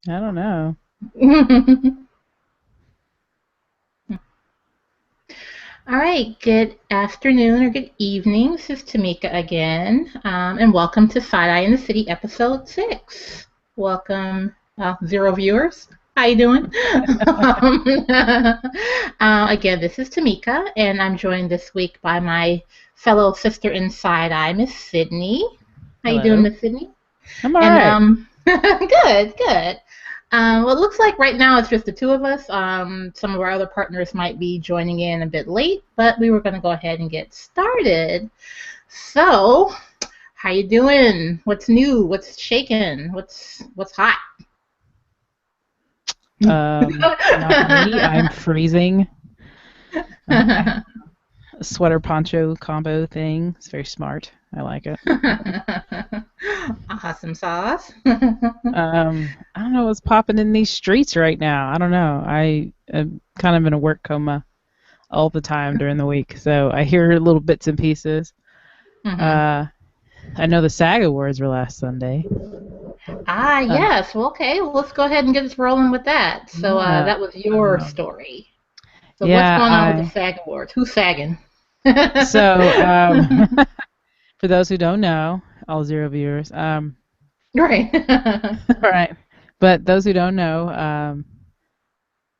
I don't know. All right, good afternoon or good evening. This is Tamika again, and welcome to Side Eye in the City, episode 6. Welcome, zero viewers. How you doing? Again, this is Tamika, and I'm joined this week by my fellow sister in Side Eye, Miss Sydney. How you doing, Hello. Miss Sydney? I'm all And right. good, good. Well, it looks like right now it's just the two of us. Some of our other partners might be joining in a bit late, but we were going to go ahead and get started. So, how you doing? What's new? What's shaking? What's hot? Not me. I'm freezing. I have a sweater poncho combo thing. It's very smart. I like it. Awesome sauce. I don't know what's popping in these streets right now. I don't know. I am kind of in a work coma all the time during the week, so I hear little bits and pieces. hmm Uh, I know the SAG Awards were last Sunday. Uh, Yes. Well, okay. Well, let's go ahead and get us rolling with that. So, yeah. that was your Um, story. So what's yeah. going on with the I SAG Awards? Who's sagging? so For those who don't know, all zero viewers. Right. All right. But those who don't know,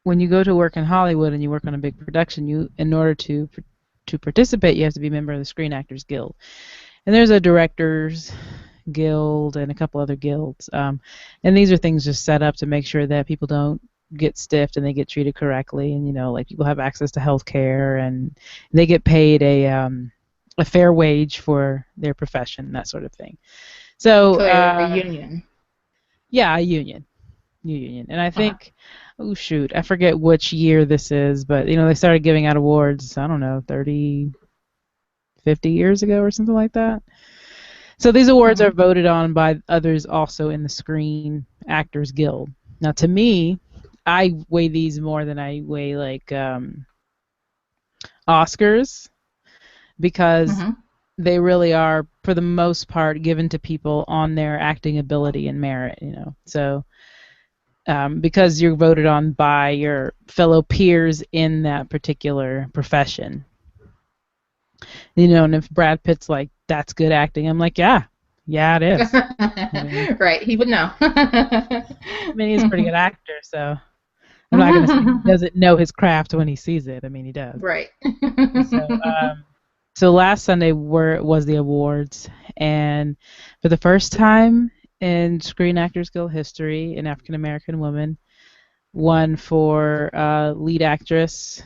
when you go to work in Hollywood and you work on a big production, in order to participate, you have to be a member of the Screen Actors Guild. And there's a directors guild and a couple other guilds. And these are things just set up to make sure that people don't get stiffed and they get treated correctly, and like people have access to health care and they get paid a fair wage for their profession, that sort of thing. So So you're a union. yeah, a union. And I Uh-huh. think, oh shoot, I forget which year this is, but they started giving out awards, I don't know, 30, 50 years ago or something like that. So these awards are hmm voted on by others also in the Screen Actors Guild. Now, to me, I weigh these more than I weigh like Oscars, because hmm they really are, for the most part, given to people on their acting ability and merit. So because you're voted on by your fellow peers in that particular profession. And if Brad Pitt's like, that's good acting, I'm like, yeah, yeah, it is. I mean, Right. He would know. he's a pretty good actor, so I'm not going to say he doesn't know his craft when he sees it. I mean, he does. Right. So last Sunday was the awards, and for the first time in Screen Actors Guild history, an African American woman won for lead actress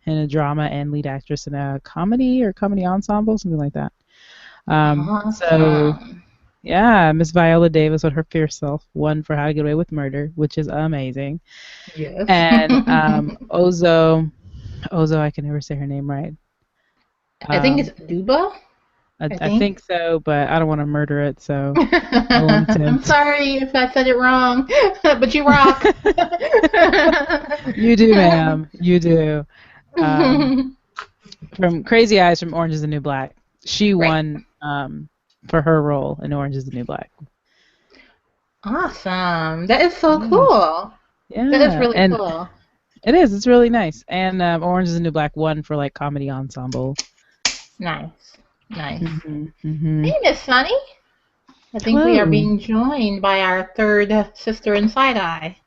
in a drama and lead actress in a comedy or comedy ensemble, something like that. So Awesome. yeah, Miss Viola Davis with her fierce self won for How to Get Away with Murder, which is amazing. Yes. And Ozo, I can never say her name right. I think it's Um, Aduba, I I think. think so, but I don't want to murder it, so I won't I'm attempt. sorry if I said it wrong, but you rock. You do, ma'am. You do. Um, from Crazy Eyes from Orange is the New Black. She Right. won for her role in Orange is the New Black. Awesome. That is so Yeah, cool. That is yeah, really and cool. it is. It's really nice. And Orange is the New Black won for like comedy ensemble. Nice. Nice. Hmm. Hey, Miss Sunny. I think we are Hello. being joined by our third sister in Side Eye.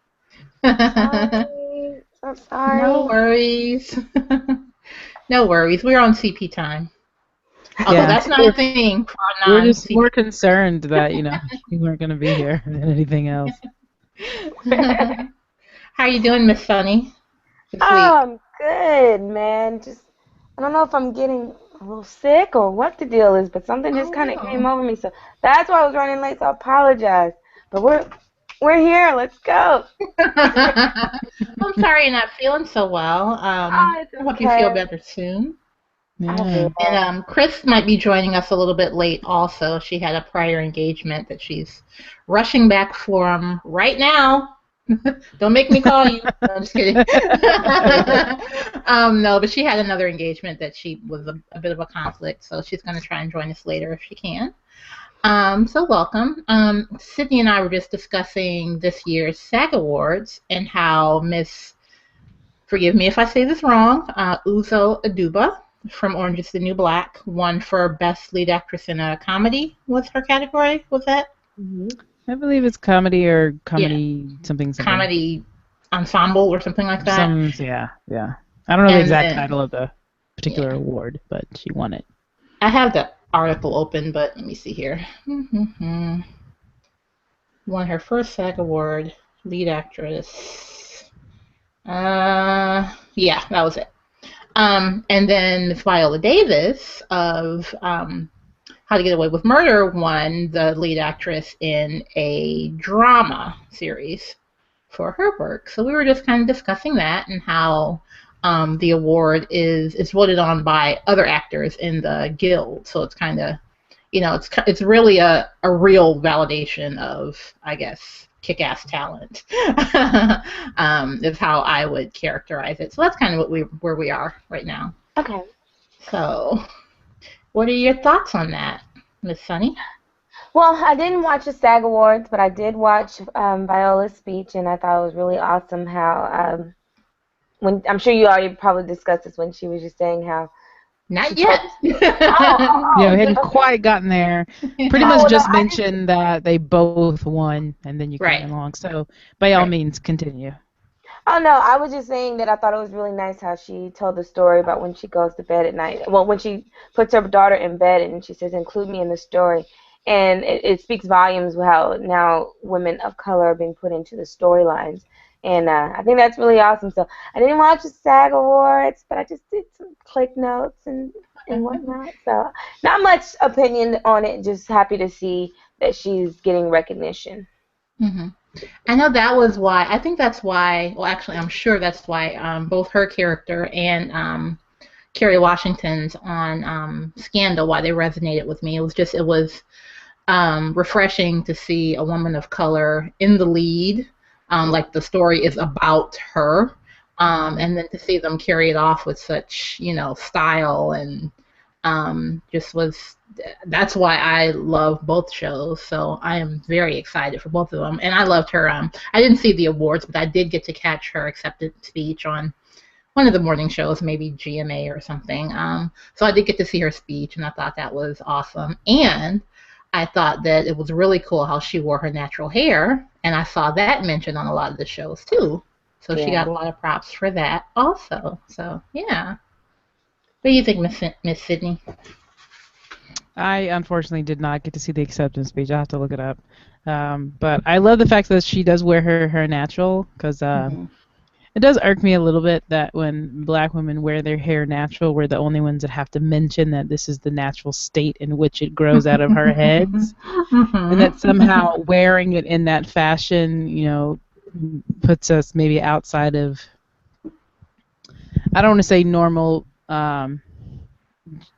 Sorry, so No sorry. worries. No worries. We're on CP time. Although Yeah, that's not a thing for we were just non-CP. more concerned that you weren't going to be here than anything else. How you doing, Miss Sunny, this week? I'm good, man. Just I don't know if I'm getting a little sick or what the deal is, but something just Oh kind of came no. over me, so that's why I was running late. So I apologize. But we're here. Let's go. I'm sorry you're not feeling so well. Oh, it's I hope you feel okay. better soon. I Yeah. And will. Chris might be joining us a little bit late also. She had a prior engagement that she's rushing back from right now. Don't make me call you. No, I'm just kidding. No, but she had another engagement that she was a bit of a conflict, so she's going to try and join us later if she can. So welcome. Sydney and I were just discussing this year's SAG Awards and how Miss, forgive me if I say this wrong, Uzo Aduba from Orange is the New Black won for Best Lead Actress in a Comedy. Was her category? Was that? Hmm. I believe it's comedy or Yeah, comedy something something. comedy ensemble or something like that. Yeah, yeah. I don't know the And exact then, title of the particular yeah, award, but she won it. I have the article open, but let me see here. Won her first SAG Award, lead actress. Yeah, that was it. And then Miss Viola Davis of How to Get Away with Murder won the lead actress in a drama series for her work. So we were just kind of discussing that and how the award is voted on by other actors in the guild. So it's kind of, it's really a real validation of, I guess, kick-ass talent. Is how I would characterize it. So that's kind of where we are right now. Okay. So, what are your thoughts on that, Miss Sunny? Well, I didn't watch the SAG Awards, but I did watch Viola's speech, and I thought it was really awesome how when I'm sure you already probably discussed this when she was just saying how she Not told yet. the story. Oh, Yeah, we oh, hadn't okay. quite gotten there. Pretty much Oh no, just I just mentioned that they both won, and then you came Right. along. So, by all Right. means, continue. Oh no, I was just saying that I thought it was really nice how she told the story about when she goes to bed at night. Well, when she puts her daughter in bed and she says, "Include me in the story," and it speaks volumes how now women of color are being put into the storylines, and I think that's really awesome. So I didn't watch the SAG Awards, but I just did some click notes and whatnot. So not much opinion on it. Just happy to see that she's getting recognition. hmm I know that was why. I think that's why. Well, actually, I'm sure that's why both her character and Kerry Washington's on Scandal, why they resonated with me. It was refreshing to see a woman of color in the lead. Like the story is about her, and then to see them carry it off with such, style and just was. That's why I love both shows. So I am very excited for both of them, and I loved her. I didn't see the awards, but I did get to catch her acceptance speech on one of the morning shows, maybe GMA or something. So I did get to see her speech, and I thought that was awesome. And I thought that it was really cool how she wore her natural hair, and I saw that mentioned on a lot of the shows too. So she Yeah. got a lot of props for that also. So yeah. What do you think, Miss Sydney? I unfortunately did not get to see the acceptance speech. I have to look it up. But I love the fact that she does wear her hair natural because Mm-hmm. it does irk me a little bit that when black women wear their hair natural, we're the only ones that have to mention that this is the natural state in which it grows out of our heads, and that mm-hmm. somehow wearing it in that fashion, puts us maybe outside of, I don't want to say normal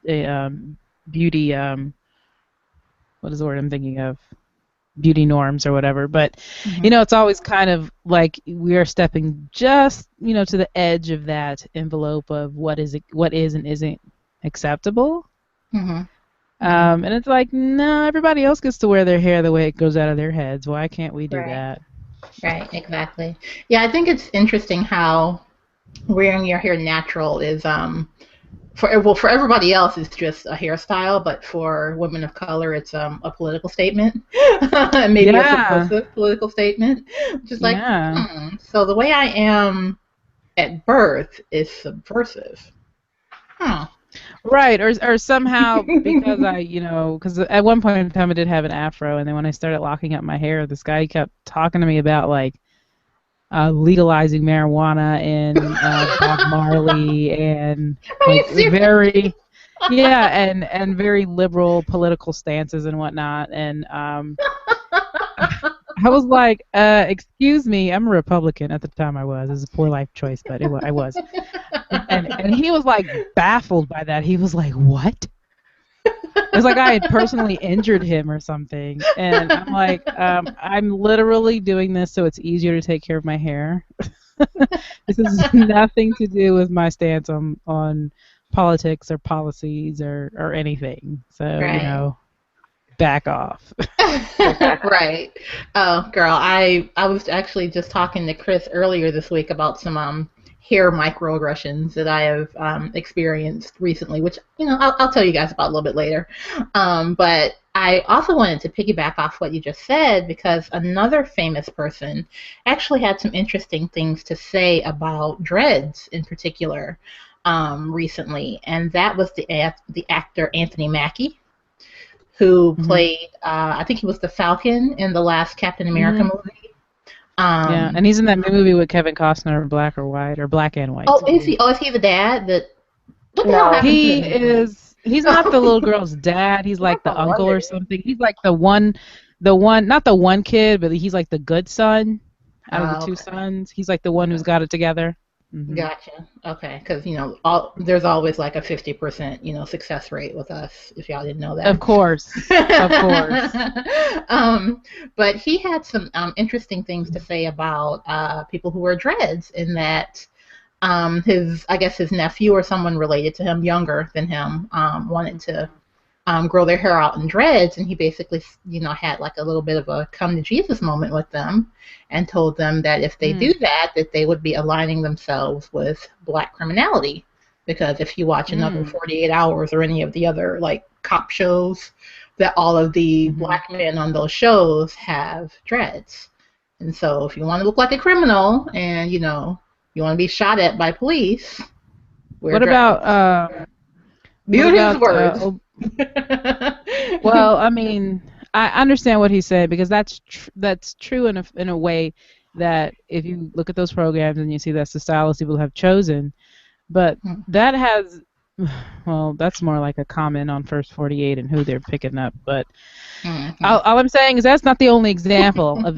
eh, beauty, what is the word I'm thinking of? Beauty norms or whatever, but Mm-hmm. it's always kind of like we are stepping just to the edge of that envelope of what is and isn't acceptable. Mm-hmm. Mm-hmm. And it's like, no, everybody else gets to wear their hair the way it goes out of their heads. Why can't we do Right. that? Right. Exactly. Yeah, I think it's interesting how wearing your hair natural is for everybody else it's just a hairstyle, but for women of color it's a political statement. Maybe a Yeah, subversive political statement. Just like, yeah. so the way I am at birth is subversive. Huh. Right, or somehow because because at one point in time I did have an afro, and then when I started locking up my hair, this guy kept talking to me about like legalizing marijuana and Bob Marley and Are you like serious? very yeah and very liberal political stances and whatnot. And I was like, excuse me, I'm a Republican at the time. I was. It was a poor life choice, but I was. And he was like baffled by that. He was like, what? It was like I had personally injured him or something. And I'm like, I'm literally doing this so it's easier to take care of my hair. This has nothing to do with my stance on politics or policies or anything. So, Right. back off. Right. Oh, girl, I was actually just talking to Chris earlier this week about some hair microaggressions that I have experienced recently, which I'll tell you guys about a little bit later. But I also wanted to piggyback off what you just said because another famous person actually had some interesting things to say about dreads in particular recently, and that was the actor Anthony Mackie, who played, I think he was the Falcon in the last Captain America movie. Yeah, and he's in that movie with Kevin Costner, Black or White, or Black and White. Oh, is he? Oh, is he the dad? What the hell No. happened to He him? is. He's not the little girl's dad. He's like the I uncle or wondered. something. He's like the one, not the one kid, but he's like the good son out of the two Okay. sons. He's like the one who's Okay. got it together. Hmm. Gotcha. Okay, because there's always like a 50% success rate with us. If y'all didn't know Of that. course, of course. But he had some interesting things to say about people who wear dreads, in that I guess his nephew or someone related to him, younger than him, wanted to grow their hair out in dreads, and he basically had like a little bit of a come to Jesus moment with them, and told them that if they do that they would be aligning themselves with black criminality, because if you watch another 48 Hours or any of the other like cop shows, that all of the black men on those shows have dreads. And so if you want to look like a criminal and you want to be shot at by police, wear What dreads. about Mute his words. well, I mean, I understand what he said because that's true in a way that if you look at those programs and you see that's the style people have chosen, but that has, well, that's more like a comment on First 48 and who they're picking up. But all I'm saying is that's not the only example of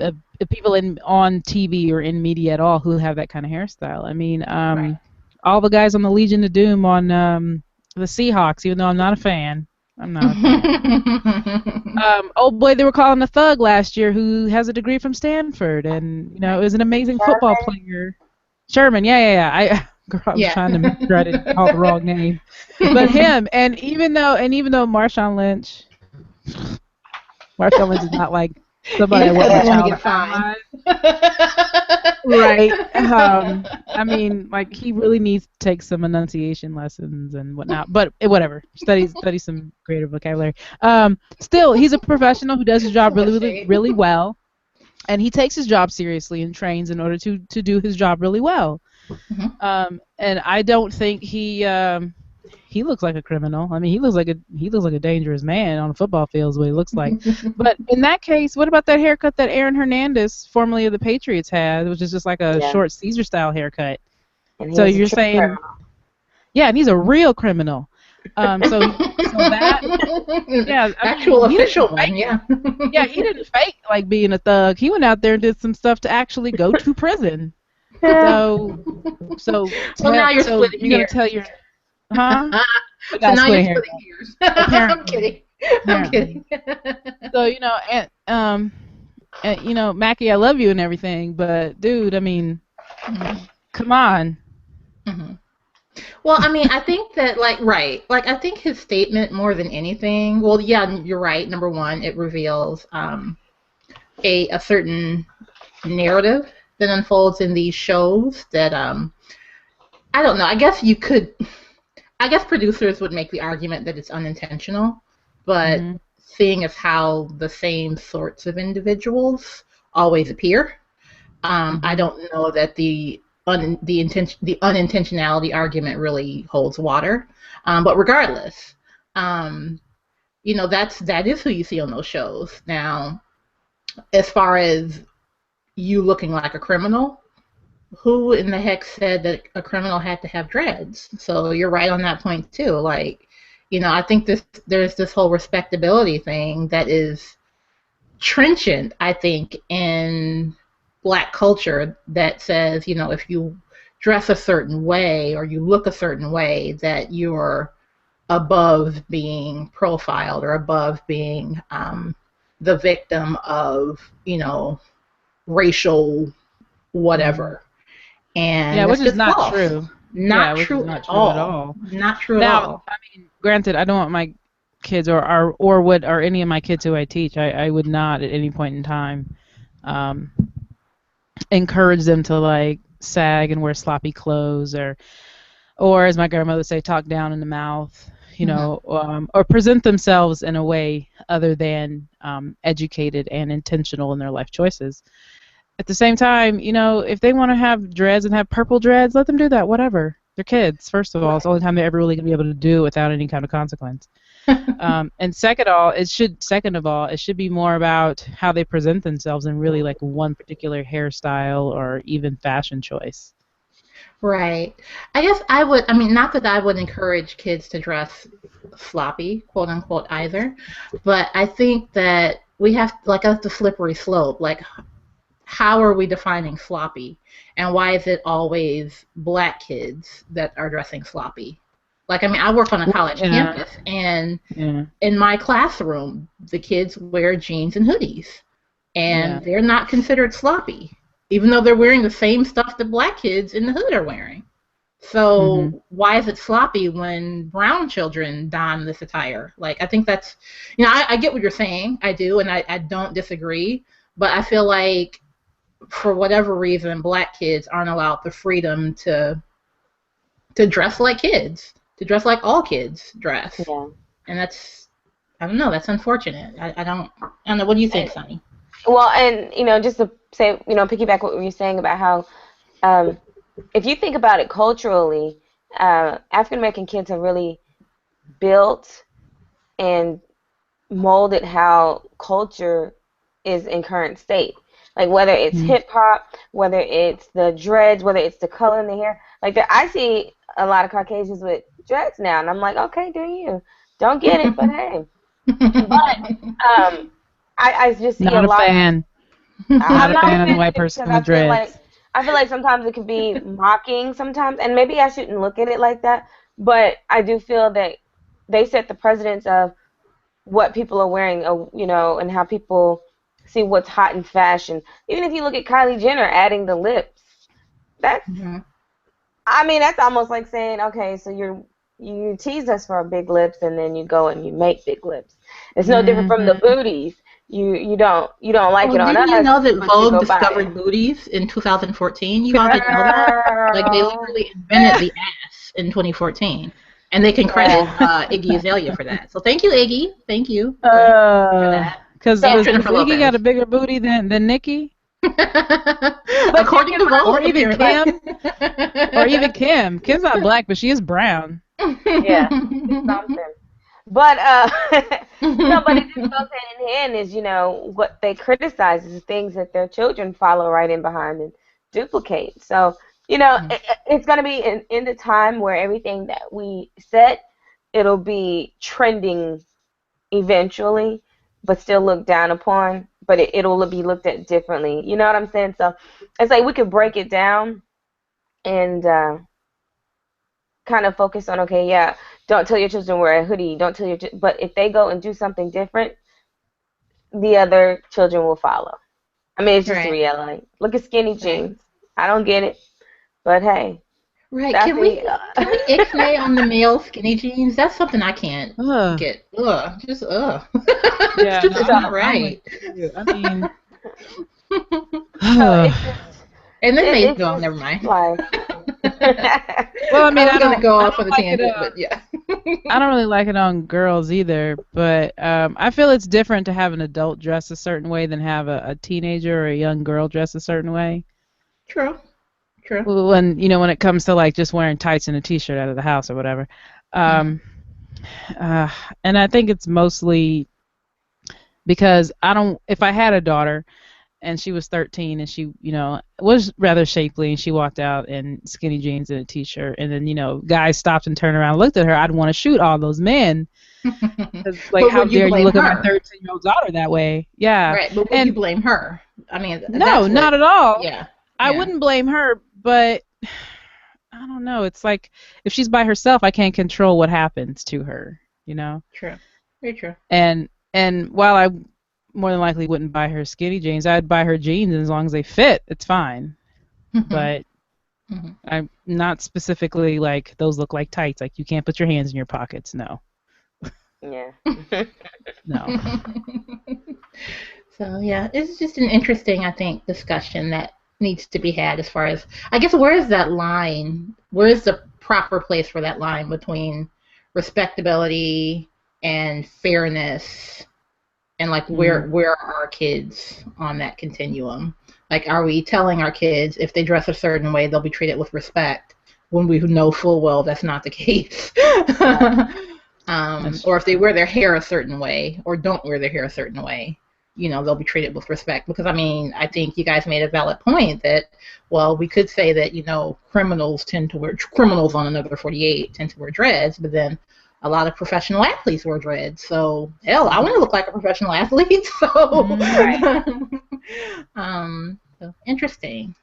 people on TV or in media at all who have that kind of hairstyle. I mean, Right. all the guys on the Legion of Doom on the Seahawks, even though I'm not a fan. I'm not a fan. Oh boy, they were calling a thug last year who has a degree from Stanford, and is an amazing football player. Sherman, yeah. I was trying to make sure I didn't call the wrong name, but him, and even though Marshawn Lynch is not like somebody I want my child to idolize. Right. I mean, like, he really needs to take some enunciation lessons and whatnot. But whatever. Study some creative vocabulary. Still, he's a professional who does his job really, really well, and he takes his job seriously and trains in order to do his job really well. And I don't think he looks like a criminal. I mean, he looks like a dangerous man on a football field is what he looks like. But in that case, what about that haircut that Aaron Hernandez, formerly of the Patriots, had, which is just like a short Caesar-style haircut? And So you're saying, criminal. Yeah, and he's a real criminal. So that, yeah, actual official one, yeah. Yeah, he didn't fake like being a thug. He went out there and did some stuff to actually go to prison. So now you're splitting you're gonna tell your. Huh? So now you're splitting hairs. I'm kidding. So and Mackie, I love you and everything, but dude, I mean, come on. Well, I mean, I think that I think his statement more than anything. Well, yeah, you're right. Number one, it reveals a certain narrative that unfolds in these shows that I don't know. I guess producers would make the argument that it's unintentional, but seeing as how the same sorts of individuals always appear, I don't know that the unintentionality argument really holds water. But regardless, that is who you see on those shows. Now, as far as you looking like a criminal, who in the heck said that a criminal had to have dreads? So you're right on that point too. Like, I think there's this whole respectability thing that is trenchant, I think, in Black culture that says, if you dress a certain way or you look a certain way, that you're above being profiled or above being the victim of, racial whatever. And which is not false. true. Not true at all. Not true at all. I mean, granted, I don't want my kids, or would, or any of my kids who I teach, I would not at any point in time um, encourage them to like sag and wear sloppy clothes, or as my grandmother would say, talk down in the mouth, Mhm. or present themselves in a way other than educated and intentional in their life choices. At the same time, if they want to have dreads and have purple dreads, let them do that. Whatever. They're kids. First of all, it's the Right. only time they're ever really going to be able to do it without any kind of consequence. And second of all, it should be more about how they present themselves and really like one particular hairstyle or even fashion choice. Right. I guess I would, I mean, not that I would encourage kids to dress sloppy, quote unquote, either, but I think that we have, like, that's the slippery slope. Like, how are we defining sloppy? And why is it always black kids that are dressing sloppy? Like, I mean, I work on a college Yeah, campus, and yeah, in my classroom, the kids wear jeans and hoodies, yeah. and they're not considered sloppy, even though they're wearing the same stuff that black kids in the hood are wearing. Mhm. So why is it sloppy when brown children don this attire? Like, I think that's, I get what you're saying. I do, and I don't disagree. But I feel like for whatever reason, black kids aren't allowed the freedom to dress like kids, to dress like all kids dress, Yeah. and that's, I don't know, that's unfortunate. I don't know. What do you think, And, Sonny? well, and just to say, piggyback what you were saying about how, um, if you think about it culturally, African American kids have really built and molded how culture is in current state. Like whether it's Mhm. hip hop, whether it's the dreads, whether it's the color in the hair. Like I see a lot of Caucasians with dreads now, and I'm like, okay, do you? Don't get it, but hey. But I just see a Not a lot. fan. Not I'm a not a fan of the fan white either person because with dreads. I feel like sometimes it can be mocking sometimes, and maybe I shouldn't look at it like that. But I do feel that they set the precedence of what people are wearing, and how people see what's hot in fashion. Even if you look at Kylie Jenner adding the lips, that's, Mhm. I mean, that's almost like saying, okay, so you tease us for our big lips, and then you go and you make big lips. It's no different from the Mhm. booties. You don't like Well, it on didn't you us, know that but you Vogue go buy discovered booties in 2014? You all didn't know that? Like, they it. literally invented the ass in 2014, and they can credit Yeah. Iggy Azalea for that. So thank you, Iggy. Thank you for Uh, that. cause So, And was Jennifer cause Iggy got Lopez. a bigger booty than Nicki, but check According it, to but or Vogue, even apparently. but Kim, or even Kim. Kim's not black, but she is brown. yeah, she's something. But no, but it just goes hand in hand. Is what they criticize is the things that their children follow right in behind and duplicate. So it's going to be in the time where everything that we set, it'll be trending eventually, but still looked down upon. But it'll be looked at differently. You know what I'm saying? So it's like we could break it down and kind of focus on, okay, yeah, don't tell your children wear a hoodie, don't tell but if they go and do something different, the other children will follow. I mean, it's just a Right, reality. Look at skinny right. jeans. I don't get it, but hey, Right. I see. Can we ixnay on the male skinny jeans? That's something I can't Ugh. get. Ugh. Just ugh. It's Yeah, no, just so not I'm with right. you. I mean, so ugh. it's just And then they it's go, just never mind. life. Well, I I mean, was gonna go I off on don't a like it. tangent, but yeah. I don't really like it on girls either. But I feel it's different to have an adult dress a certain way than have a teenager or a young girl dress a certain way. True. True. When it comes to like just wearing tights and a t-shirt out of the house or whatever. Hmm. Um, uh, and I think it's mostly because I don't. If I had a daughter and she was 13 and she, was rather shapely and she walked out in skinny jeans and a t-shirt and then, guys stopped and turned around and looked at her, I'd want to shoot all those men. 'Cause, like, But how would you dare you blame look at my her? 13-year-old daughter that way? Yeah. Right. But would you And blame her? I mean, no, that's not what. at all. Yeah. I Yeah. wouldn't blame her, but I don't know. It's like if she's by herself, I can't control what happens to her, you know? True. Very true. And while I more than likely wouldn't buy her skinny jeans, I'd buy her jeans as long as they fit. It's fine. Hmm. But Hmm. I'm not specifically like those look like tights. Like you can't put your hands in your pockets. No. Yeah. No. So yeah, it's just an interesting, I think, discussion that needs to be had as far as, I guess, where is that line? Where is the proper place for that line between respectability and fairness, and like Mm. where are our kids on that continuum? Like, are we telling our kids if they dress a certain way they'll be treated with respect when we know full well that's not the case? Right. That's Or if they true. wear their hair a certain way or don't wear their hair a certain way, they'll be treated with respect. Because I mean, I think you guys made a valid point that, well, we could say that criminals on another 48 tend to wear dreads, but then a lot of professional athletes wear dreads. So hell, I want to look like a professional athlete. So, Mm. Right. so interesting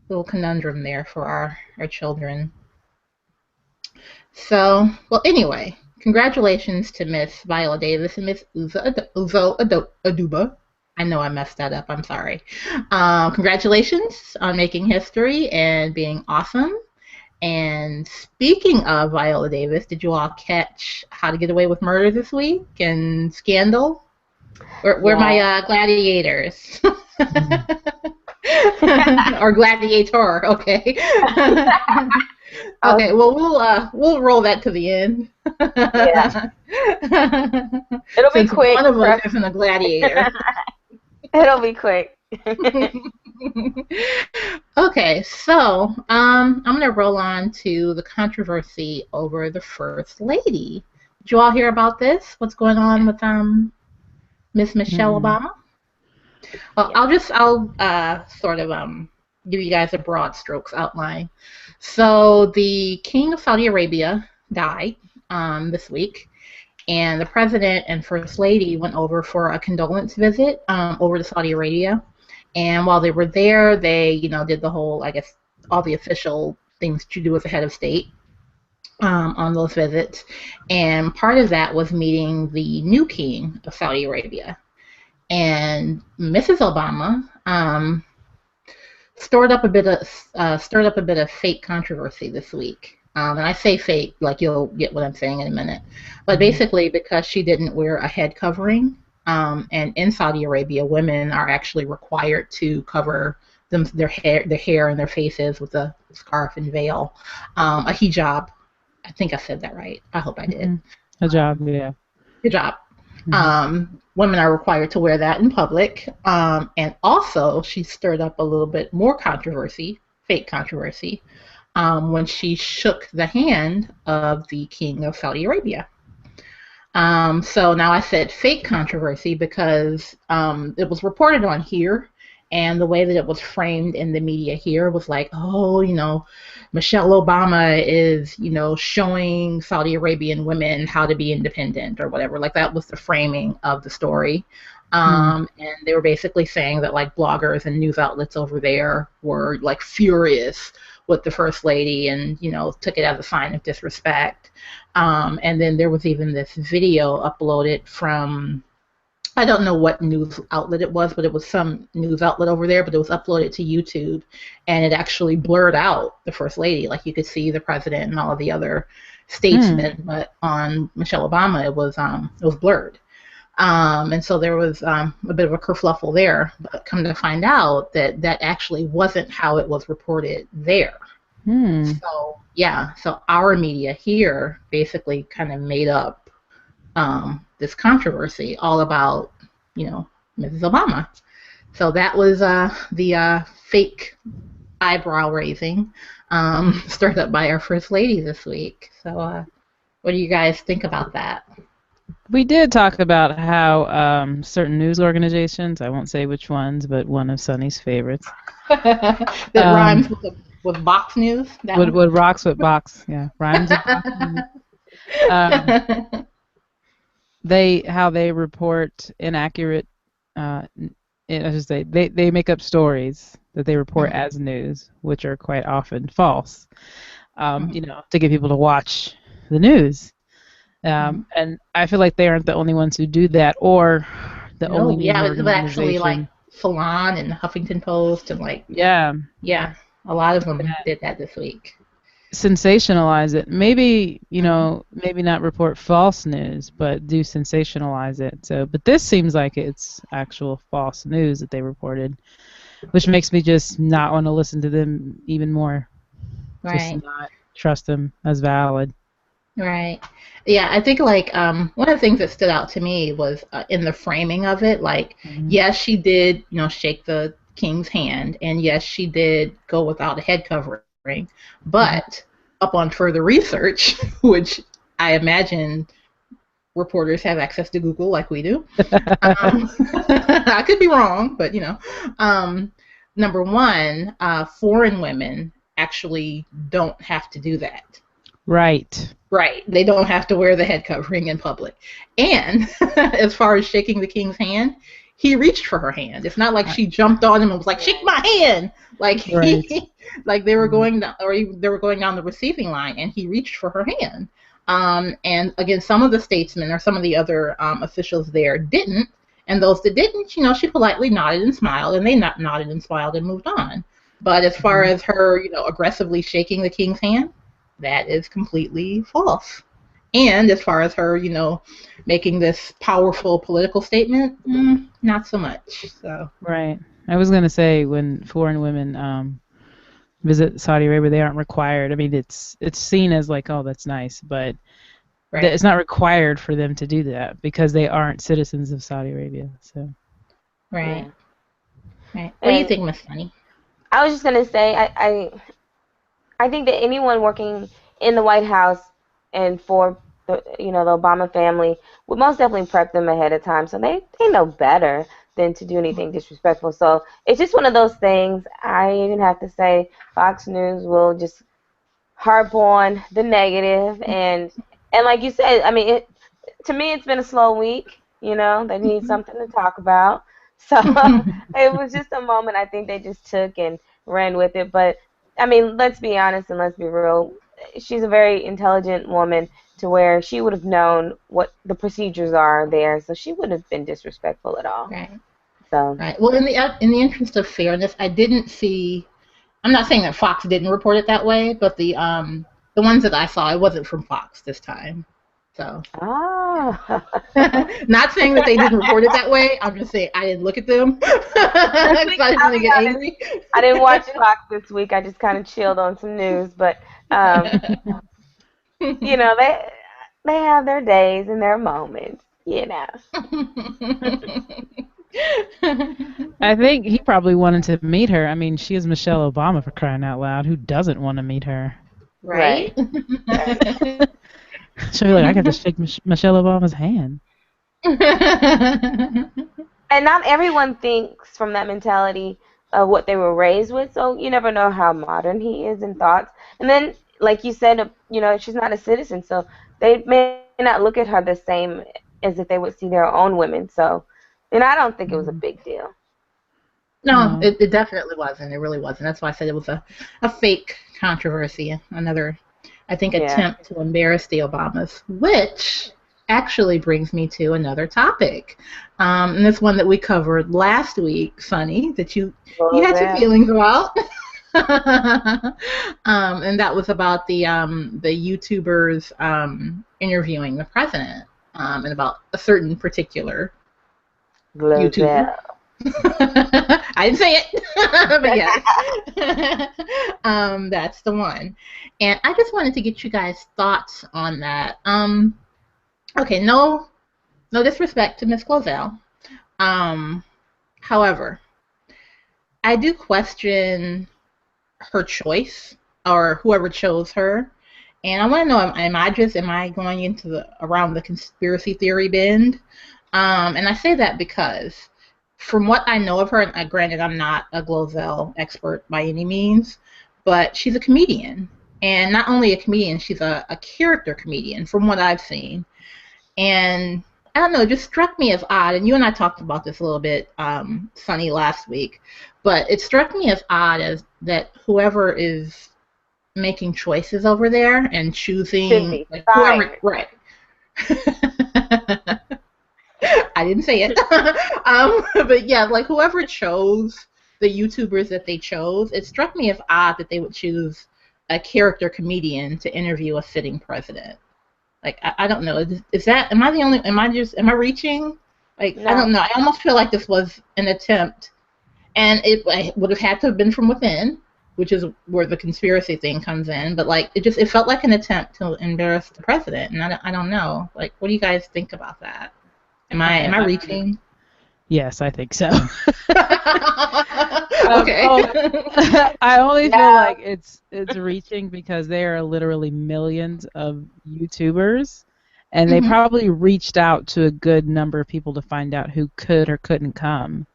little conundrum there for our children. So, well, anyway, congratulations to Miss Viola Davis and Miss Aduba. I know I messed that up. I'm sorry. Congratulations on making history and being awesome. And speaking of Viola Davis, did you all catch How to Get Away with Murder this week and Scandal? Where my Yeah. gladiators? Mm. Or gladiator, okay. I Okay, was, well we'll roll that to the end. yeah. It'll be Since one quick. of us isn't a gladiator. It'll be quick. Okay, so I'm gonna roll on to the controversy over the first lady. Did you all hear about this? What's going on with Miss Michelle Mm. Obama? Well, Yeah. I'll sort of give you guys a broad strokes outline. So the King of Saudi Arabia died this week, and the president and first lady went over for a condolence visit over to Saudi Arabia. And while they were there, they did the whole, I guess, all the official things to do as a head of state on those visits. And part of that was meeting the new king of Saudi Arabia. And Mrs. Obama stirred up a bit of fake controversy this week. And I say fake, like you'll get what I'm saying in a minute. But Mm. basically, because she didn't wear a head covering, and in Saudi Arabia, women are actually required to cover their hair and their faces with a scarf and veil, a hijab. I think I said that right. I hope I did. Mm. A job, yeah. Good job. Hmm. Women are required to wear that in public. And also, she stirred up a little bit more controversy, fake controversy, when she shook the hand of the king of Saudi Arabia. So now I said fake controversy because it was reported on here, and the way that it was framed in the media here was like, oh, Michelle Obama is, showing Saudi Arabian women how to be independent or whatever. Like that was the framing of the story. Mm. And they were basically saying that like bloggers and news outlets over there were like furious with the first lady and, took it as a sign of disrespect. And then there was even this video uploaded from, I don't know what news outlet it was, but it was some news outlet over there, but it was uploaded to YouTube, and it actually blurred out the first lady. Like you could see the president and all of the other Mm. statesmen, but on Michelle Obama, it was blurred. And so there was a bit of a kerfluffle there, but come to find out that that actually wasn't how it was reported there. Mm. So yeah, so our media here basically kind of made up this controversy all about, you know, Mrs. Obama. So that was the fake eyebrow raising stirred up by our first lady this week. So what do you guys think about that? We did talk about how certain news organizations, I won't say which ones, but one of Sonny's favorites, That rhymes um, with Box News. That what one. what rocks with box, yeah, rhymes with box. Um, how they report inaccurate. Uh, I should say they make up stories that they report Mhm, as news, which are quite often false. mhm, To get people to watch the news. mhm. And I feel like they aren't the only ones who do that, or the only No, news yeah, it was actually like organization. Salon and Huffington Post and like Yeah, yeah, a lot of them did that this week. sensationalize it. Maybe, maybe not report false news, but do sensationalize it. So, but this seems like it's actual false news that they reported, which makes me just not want to listen to them even more. Just Right. not trust them as valid. Right. Yeah, I think like one of the things that stood out to me was in the framing of it. Like, yes, she did, shake the king's hand, and yes, she did go without a head covering. But upon further research, which I imagine reporters have access to Google like we do, I could be wrong, but number one, foreign women actually don't have to do that. Right. Right. They don't have to wear the head covering in public. And as far as shaking the king's hand, he reached for her hand. It's not like she jumped on him and was like, "Shake my hand!" Like Right. like they were going down, they were going down the receiving line, and he reached for her hand. And again, some of the statesmen or some of the other officials there didn't, and those that didn't, she politely nodded and smiled, and they nodded and smiled and moved on. But as far as her, aggressively shaking the king's hand, that is completely false. And as far as her, making this powerful political statement, not so much. So Right. I was gonna say when foreign women visit Saudi Arabia, they aren't required. I mean, it's seen as like, oh, that's nice, but it's not required for them to do that because they aren't citizens of Saudi Arabia. So. Right. Right. What do you think, Miss Sunny? I was just gonna say, I think that anyone working in the White House and for the Obama family would most definitely prep them ahead of time, so they know better than to do anything disrespectful. So it's just one of those things. I even have to say, Fox News will just harp on the negative, and like you said, I mean, to me, it's been a slow week. They need something to talk about. So it was just a moment I think they just took and ran with it. But I mean, let's be honest and let's be real. She's a very intelligent woman to where she would have known what the procedures are there, so she wouldn't have been disrespectful at all. Right. So. Right. Well, in the interest of fairness, I didn't see. I'm not saying that Fox didn't report it that way, but the ones that I saw, it wasn't from Fox this time. So. Oh. Not saying that they didn't report it that way. I'm just saying I didn't look at them. I didn't want to get angry. I didn't watch Fox this week. I just kind of chilled on some news, but they have their days and their moments. I think he probably wanted to meet her. I mean, she is Michelle Obama, for crying out loud. Who doesn't want to meet her? Right. So you're like, I got to shake Michelle Obama's hand. And not everyone thinks from that mentality of what they were raised with, so you never know how modern he is in thoughts. And then, like you said, she's not a citizen, so they may not look at her the same as if they would see their own women. So, I don't think it was a big deal. No, it definitely wasn't. It really wasn't. That's why I said it was a fake controversy. Another, I think, attempt to embarrass the Obamas, which actually brings me to another topic. And this one that we covered last week, Sunny, that you had some feelings about. And that was about the YouTubers interviewing the president and about a certain particular YouTuber. I didn't say it, but yes. That's the one. And I just wanted to get you guys' thoughts on that. Okay, no disrespect to Miss Glozell. However, I do question her choice or whoever chose her. And I want to know, am I going into around the conspiracy theory bend? And I say that because from what I know of her, and granted I'm not a Glozell expert by any means, but she's a comedian. And not only a comedian, she's a character comedian from what I've seen. And I don't know, it just struck me as odd, and you and I talked about this a little bit, Sunny, last week, but it struck me as odd as that whoever is making choices over there and choosing whoever, right. I didn't say it. But yeah, like whoever chose the YouTubers that they chose, it struck me as odd that they would choose a character comedian to interview a sitting president. Like I don't know. Is that am I the only? Am I reaching? Like I don't No. know. I almost feel like this was an attempt, and it would have had to have been from within, which is where the conspiracy thing comes in. But like it felt like an attempt to embarrass the president, and I don't know. Like, what do you guys think about that? Am I I reaching? yes, I think so. Okay. Oh, I only feel No. like it's reaching because there are literally millions of YouTubers, and they Hmm. probably reached out to a good number of people to find out who could or couldn't come.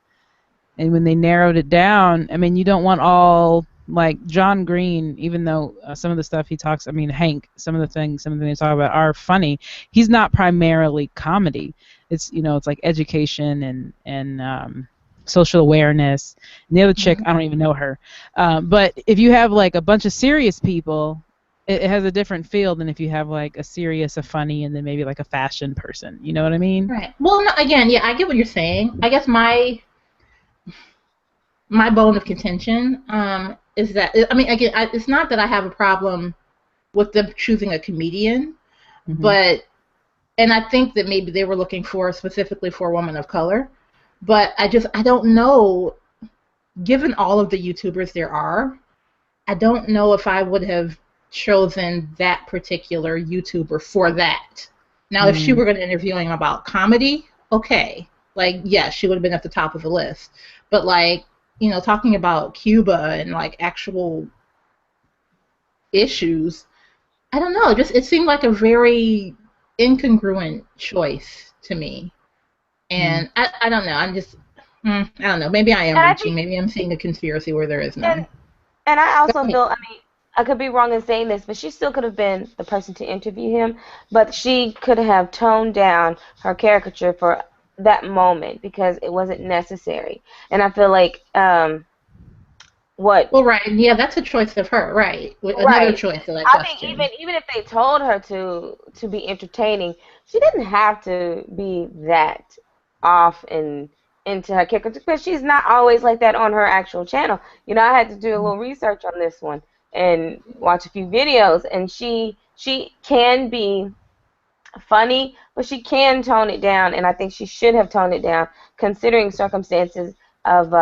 And when they narrowed it down, I mean, you don't want all like John Green, even though some of the stuff he talks, I mean, Hank, some of the things they talk about are funny. He's not primarily comedy. It's it's like education and social awareness. And the other chick, Hmm. I don't even know her. But if you have like a bunch of serious people, it has a different feel than if you have like a serious, a funny, and then maybe like a fashion person. You know what I mean? Right. Well, no, again, yeah, I get what you're saying. I guess my bone of contention is that I mean, again, it's not that I have a problem with them choosing a comedian, Hmm. but and I think that maybe they were looking for specifically for a woman of color, but I don't know. Given all of the YouTubers there are, I don't know if I would have chosen that particular YouTuber for that. Now, if she Mm. were going to interview him about comedy, okay, like yeah, she would have been at the top of the list. But like talking about Cuba and like actual issues, I don't know. Just it seemed like a very incongruent choice to me, Mm. and I don't know. I don't know. Maybe I am And I reaching. think, Maybe I'm seeing a conspiracy where there is and none. and I Go also ahead. feel, I mean, I could be wrong in saying this, but she still could have been the person to interview him, but she could have toned down her caricature for that moment because it wasn't necessary. And I feel like what Well, right, yeah, that's a choice of her, right? Another right. choice of that I think question. even if they told her to be entertaining, she didn't have to be that off and into her character because she's not always like that on her actual channel. You know, I had to do a little research on this one and watch a few videos, and she can be funny, but she can tone it down, and I think she should have toned it down considering circumstances of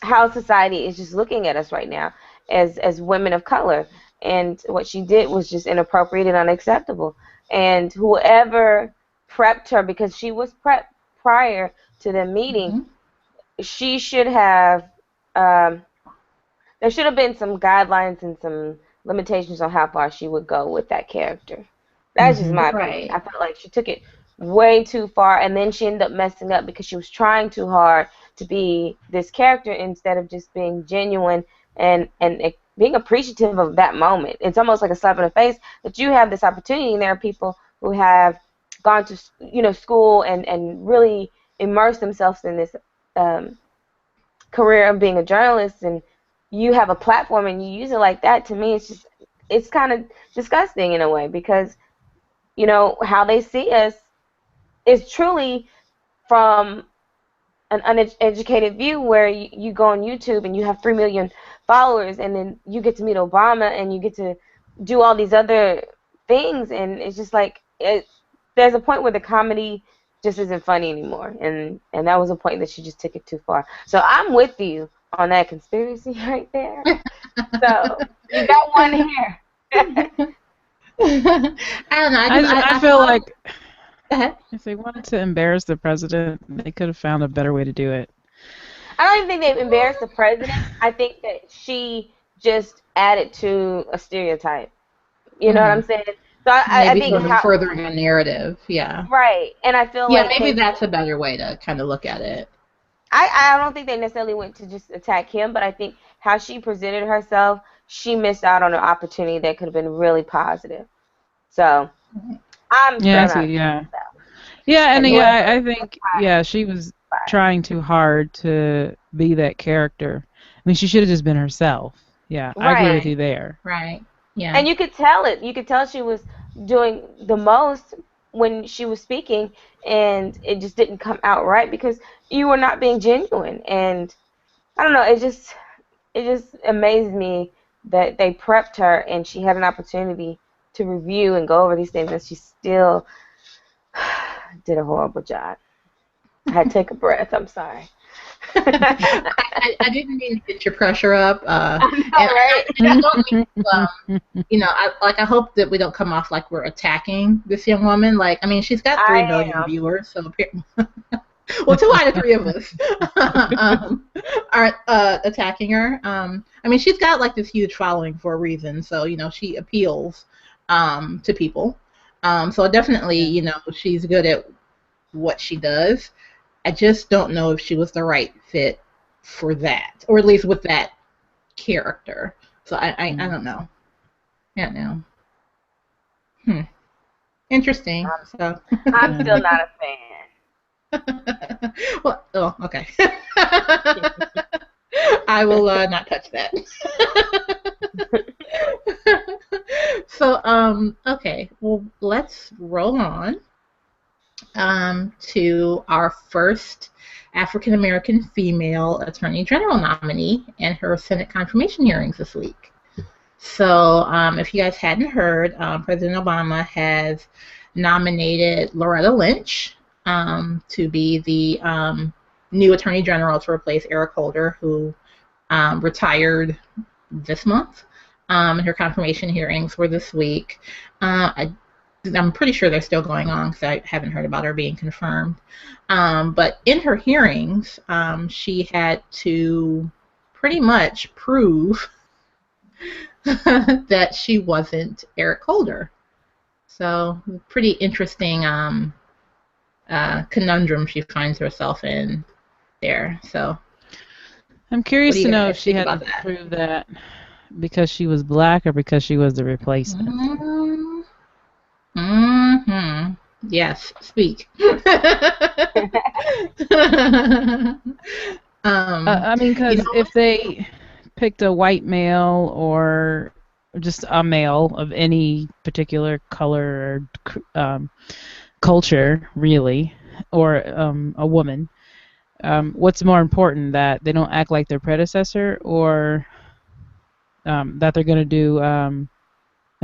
how society is just looking at us right now as women of color. And what she did was just inappropriate and unacceptable. And whoever prepped her, because she was prepped prior to the meeting, Hmm. she should have um, there should have been some guidelines and some limitations on how far she would go with that character. That's just Hmm. my opinion. Right. I felt like she took it way too far, and then she ended up messing up because she was trying too hard to be this character instead of just being genuine and being appreciative of that moment. It's almost like a slap in the face that you have this opportunity, and there are people who have gone to school and really immersed themselves in this um, career of being a journalist, and you have a platform and you use it like that. To me, it's kind of disgusting in a way because how they see us is truly from an uneducated view where you go on YouTube and you have 3 million followers, and then you get to meet Obama and you get to do all these other things, and it's just like there's a point where the comedy just isn't funny anymore, and that was a point that she just took it too far. So I'm with you on that conspiracy right there. So you got one here. I don't know. I I feel saw. like Go ahead. if they wanted to embarrass the president, they could have found a better way to do it. I don't even think they've embarrassed the president. I think that she just added to a stereotype. You know what Hmm. I'm saying? So I Maybe think how furthering a narrative. Yeah. right, and I feel Yeah, like maybe they that's a better way to kind of look at it. I don't think they necessarily went to just attack him, but I think how she presented herself, she missed out on an opportunity that could have been really positive. So I'm Yeah, I still see. not Yeah, yeah, and and yeah, whoever I think yeah, she was trying too hard to be that character. I mean, she should have just been herself. Yeah, I agree right. with Right. you there. Right. Yeah. And you could tell it. You could tell she was doing the most when she was speaking, and it just didn't come out right because you were not being genuine. And I don't know, it just amazed me that they prepped her and she had an opportunity to review and go over these things, and she still did a horrible job. I had to take a breath. I'm sorry. I didn't mean to get your pressure up. I know, And right? I don't mean I hope that we don't come off like we're attacking this young woman. Like, I mean, she's got 3 million I am. viewers, so well, 2 out of 3 of us are attacking her. I mean, she's got like this huge following for a reason, so she appeals to people. So definitely, Yeah. she's good at what she does. I just don't know if she was the right fit for that, or at least with that character. So I don't know. I don't know. Interesting. So. I'm Yeah. still not a fan. Well, oh, okay. I will not touch that. So, okay. Well, let's roll on to our first African American female Attorney General nominee and her Senate confirmation hearings this week. So, if you guys hadn't heard, President Obama has nominated Loretta Lynch to be the new Attorney General to replace Eric Holder, who retired this month. Her confirmation hearings were this week. I'm pretty sure they're still going on because I haven't heard about her being confirmed. But in her hearings, she had to pretty much prove that she wasn't Eric Holder. So, pretty interesting conundrum she finds herself in there. So, I'm what curious do to you know if guys she think had about to that? prove that because she was black or because she was the replacement. Mm-hmm. Yes, speak. I mean, You because know if they picked a white male or just a male of any particular color or culture, really, or a woman, what's more important, that they don't act like their predecessor, or that they're going to do? I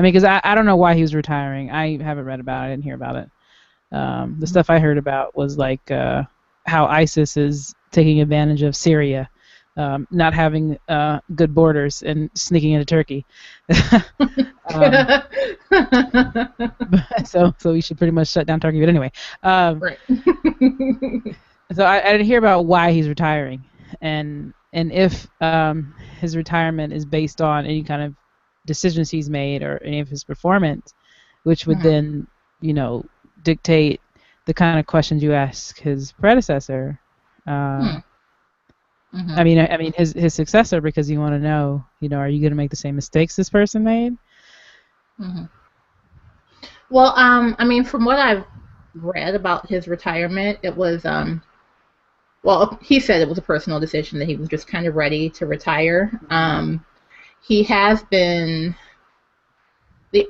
mean, because I don't know why he was retiring. I haven't read about it. I didn't hear about it. The stuff I heard about was like how ISIS is taking advantage of Syria, not having good borders and sneaking into Turkey. um, so we should pretty much shut down Turkey. But anyway, right. so I didn't hear about why he's retiring, and if his retirement is based on any kind of decisions he's made or any of his performance, which would Mhm. then, dictate the kind of questions you ask his predecessor. Hmm. I Mhm. mean, his successor, because you want to know, are you going to make the same mistakes this person made? Mhm. Well, I mean, from what I've read about his retirement, it was well, he said it was a personal decision that he was just kind of ready to retire. He has been the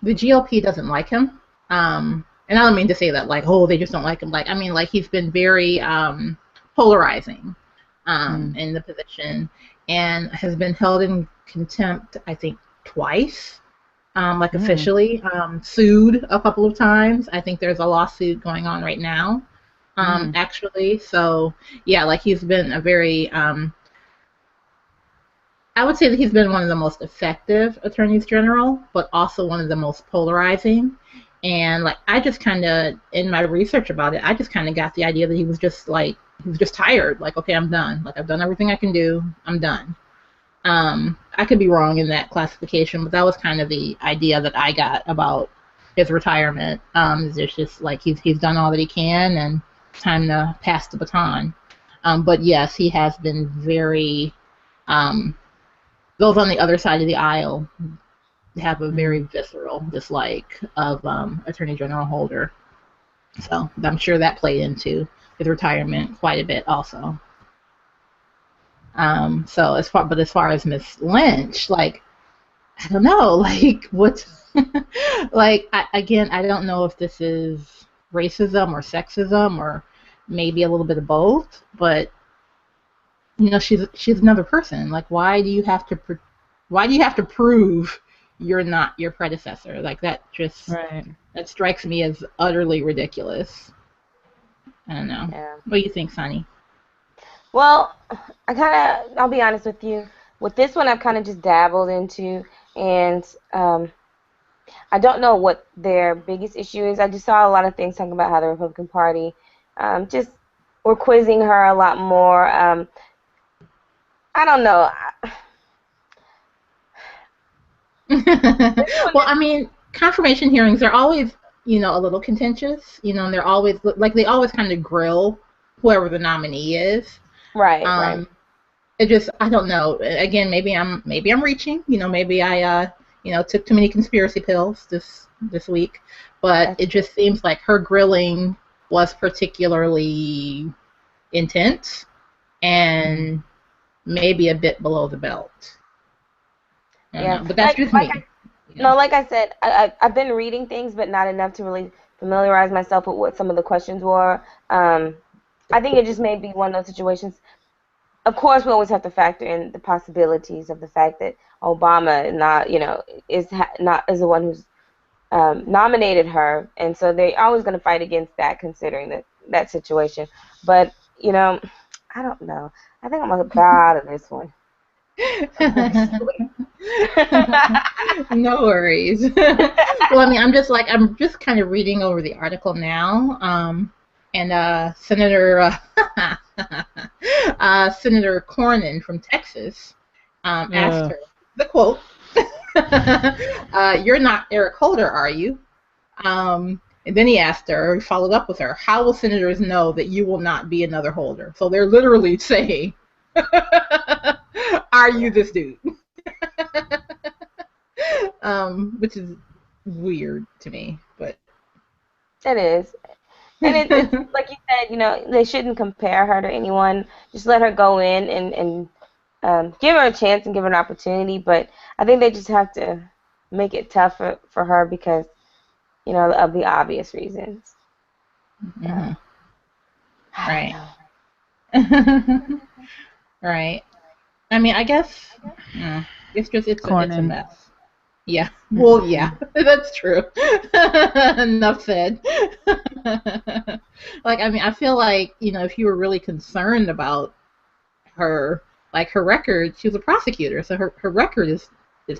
the GOP doesn't like him. And I don't mean to say that like, oh, they just don't like him. Like, I mean, like he's been very polarizing Mm. in the position and has been held in contempt, I think, twice. Like Mm. officially sued a couple of times. I think there's a lawsuit going on right now, Mm. actually. So yeah, like he's been a very I would say that he's been one of the most effective attorneys general, but also one of the most polarizing. And like I just kind of in my research about it, I just kind of got the idea that he was just tired. Like, okay, I'm done. Like I've done everything I can do. I'm done. I could be wrong in that classification, but that was kind of the idea that I got about his retirement. It's just like he's done all that he can, and it's time to pass the baton. But yes, he has been very um, those on the other side of the aisle have a very Mm. visceral dislike of Attorney General Holder. So I'm sure that played into his retirement quite a bit also. So as far as Miss Lynch, like I don't know, like what, like again, I don't know if this is racism or sexism or maybe a little bit of both, but she's another person. Like, why do you have to Why do you have to prove you're not your predecessor? Like Right. that strikes me as utterly ridiculous. I don't know. Yeah. What do you think, Sonny? Well, I'll be honest with you. With this one, I've kind of just dabbled into, and I don't know what their biggest issue is. I just saw a lot of things talking about how the Republican Party just were quizzing her a lot more. I don't know. This one Well, I mean, confirmation hearings are always, a little contentious, and they're always like they always kind of grill whoever the nominee is. right, right. Um, it just I don't know. Again, maybe I'm reaching. Maybe I took too many conspiracy pills this week, but That's it just seems like her grilling was particularly intense and maybe a bit below the belt. I don't yeah. know, but that's just me. No, like I said, I've been reading things, but not enough to really familiarize myself with what some of the questions were. I think it just may be one of those situations. Of course, we always have to factor in the possibilities of the fact that Obama not, not is the one who's nominated her, and so they're always going to fight against that, considering that situation. But I don't know. I think I'm gonna bow out of this one, honestly. No worries. Well, I mean, I'm just kind of reading over the article now. And Senator Senator Cornyn from Texas asked her the quote, "You're not Eric Holder, are you?" And then he followed up with her, "How will senators know that you will not be another Holder?" So they're literally saying, "Are you this dude?" Which is weird to me, but It is. And it's like you said, they shouldn't compare her to anyone. Just let her go in and give her a chance and give her an opportunity. But I think they just have to make it tough for her because, of the obvious reasons. mm-hmm. I Right. don't know. Right. I mean, I guess it's a Cornyn. mess. Yeah. Well, yeah, that's true. Enough said. Like, I mean, I feel like, if you were really concerned about her, like her record, she was a prosecutor, so her record is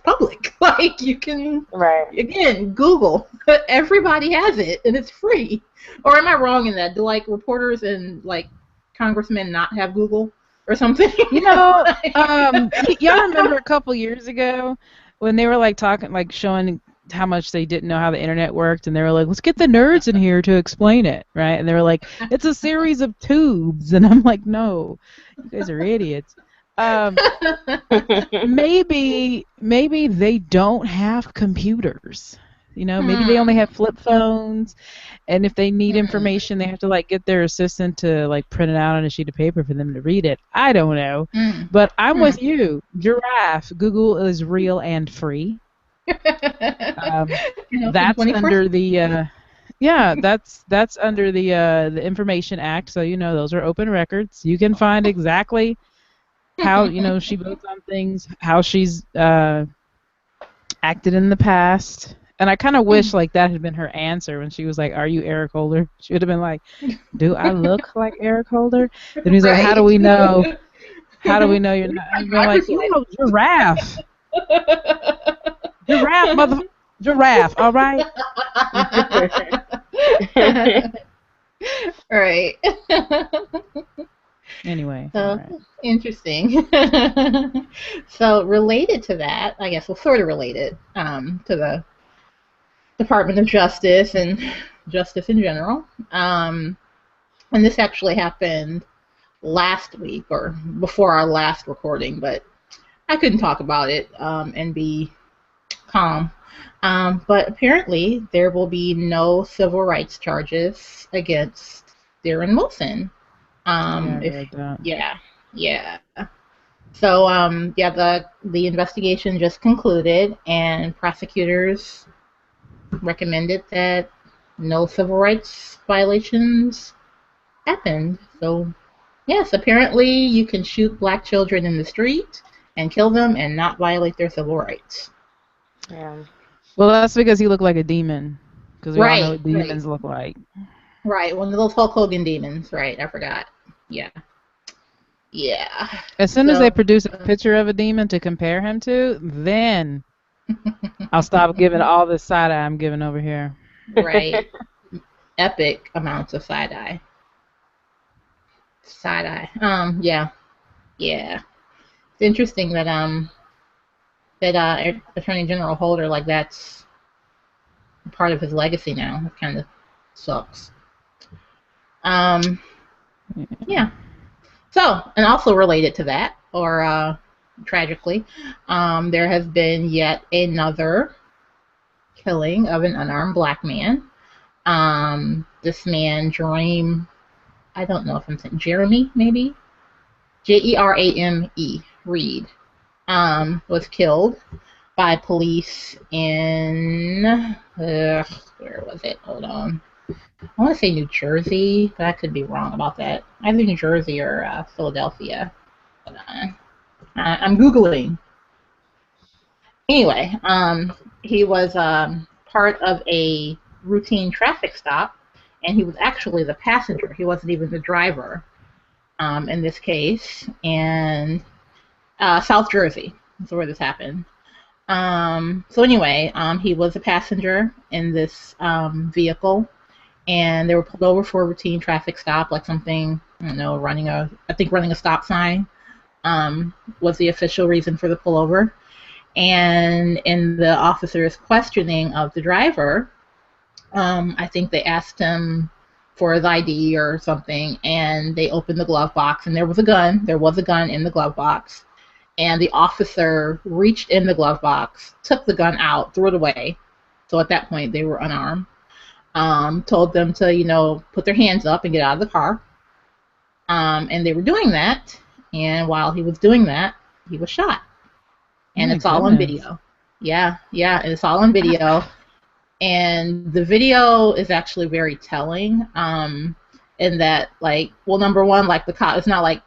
public. Like you can Right. again Google. Everybody has it and it's free. Or am I wrong in that? Do like reporters and like congressmen not have Google or something? Y'all remember a couple years ago when they were like talking, like showing how much they didn't know how the internet worked, and they were like, "Let's get the nerds in here to explain it," right? And they were like, "It's a series of tubes," and I'm like, "No, you guys are idiots." Um, maybe they don't have computers. Maybe they only Hmm. have flip phones, and if they need Hmm. information, they have to like get their assistant to like print it out on a sheet of paper for them to read it. I don't know, Hmm. but I'm Hmm. with you. Giraffe. Google is real and free. Um, For the that's 21st. under the yeah, that's under the Information Act. So those are open records. You can find exactly how she votes on things, how she's acted in the past. And I kind of wish like that had been her answer when she was like, "Are you Eric Holder?" She would have been like, "Do I look like Eric Holder?" Then he's like, "How do Right. we know? How do we know you're not?" My And been like, driver's license. Giraffe, giraffe, giraffe. All right. Right. Anyway, all So right. interesting. So related to that, I guess, well, sort of related to the Department of Justice and justice in general. And this actually happened last week or before our last recording, but I couldn't talk about it and be calm. But apparently, there will be no civil rights charges against Darren Wilson. Yeah, I If read that. yeah, yeah. So yeah, the investigation just concluded, and prosecutors recommended that no civil rights violations happened. So yes, apparently you can shoot black children in the street and kill them and not violate their civil rights. Yeah. Well, that's because he looked like a demon. Because we all know Right, what right, demons look like. right. One of those Hulk Hogan demons. Right, I forgot. Yeah, yeah. As soon as they So, produce a picture of a demon to compare him to, then I'll stop giving all this side eye I'm giving over here. right. Epic amounts of side eye. Side eye. Yeah, yeah. It's interesting that Attorney General Holder, like, that's part of his legacy now. It kind of sucks. Um, yeah. So, and also related to that, or tragically, there has been yet another killing of an unarmed black man. This man, I don't know if I'm saying Jeremy, maybe? Jerame, Reed, was killed by police in, where was it? Hold on. I want to say New Jersey, but I could be wrong about that. Either New Jersey or Philadelphia. Hold on. I'm Googling. Anyway, he was part of a routine traffic stop, and he was actually the passenger. He wasn't even the driver in this case. And South Jersey is where this happened. So anyway, he was a passenger in this vehicle, and they were pulled over for a routine traffic stop, like something, I don't know, running a stop sign was the official reason for the pullover. And in the officer's questioning of the driver, I think they asked him for his ID or something, and they opened the glove box, and there was a gun. There was a gun in the glove box, and the officer reached in the glove box, took the gun out, threw it away. So at that point, they were unarmed. Told them to, put their hands up and get out of the car. And they were doing that, and while he was doing that, he was shot. Oh And my it's all on goodness. video. Yeah, and it's all on video. And the video is actually very telling, in that, like, well, number one, like, the cop, it's not like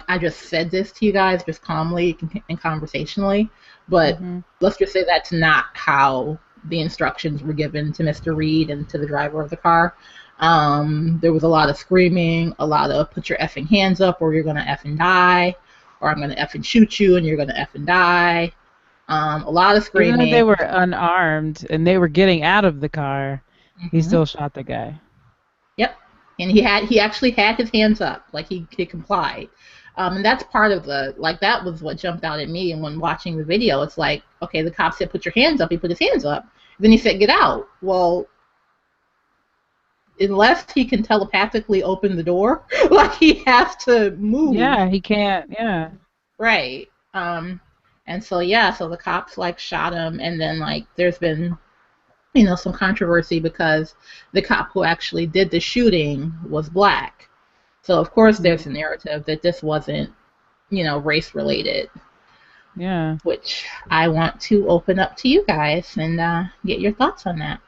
I just said this to you guys just calmly and conversationally, but Hmm. let's just say that's not how the instructions were given to Mr. Reed and to the driver of the car. There was a lot of screaming, a lot of put your effing hands up or you're gonna effing die, or I'm gonna effing shoot you and you're gonna effing die. A lot of Even though they screaming. were unarmed and they were getting out of the car, he Hmm. still shot the guy. Yep. And he actually had his hands up, like he complied. And that's part of that was what jumped out at me. And when watching the video, it's like, okay, the cop said, put your hands up. He put his hands up. Then he said, get out. Well, unless he can telepathically open the door, like, he has to move. Yeah, he can't. Yeah. Right. And so, yeah, so the cops, like, shot him. And then, like, there's been, some controversy because the cop who actually did the shooting was black. So, of course, there's a narrative that this wasn't, race related, Yeah. which I want to open up to you guys and get your thoughts on that.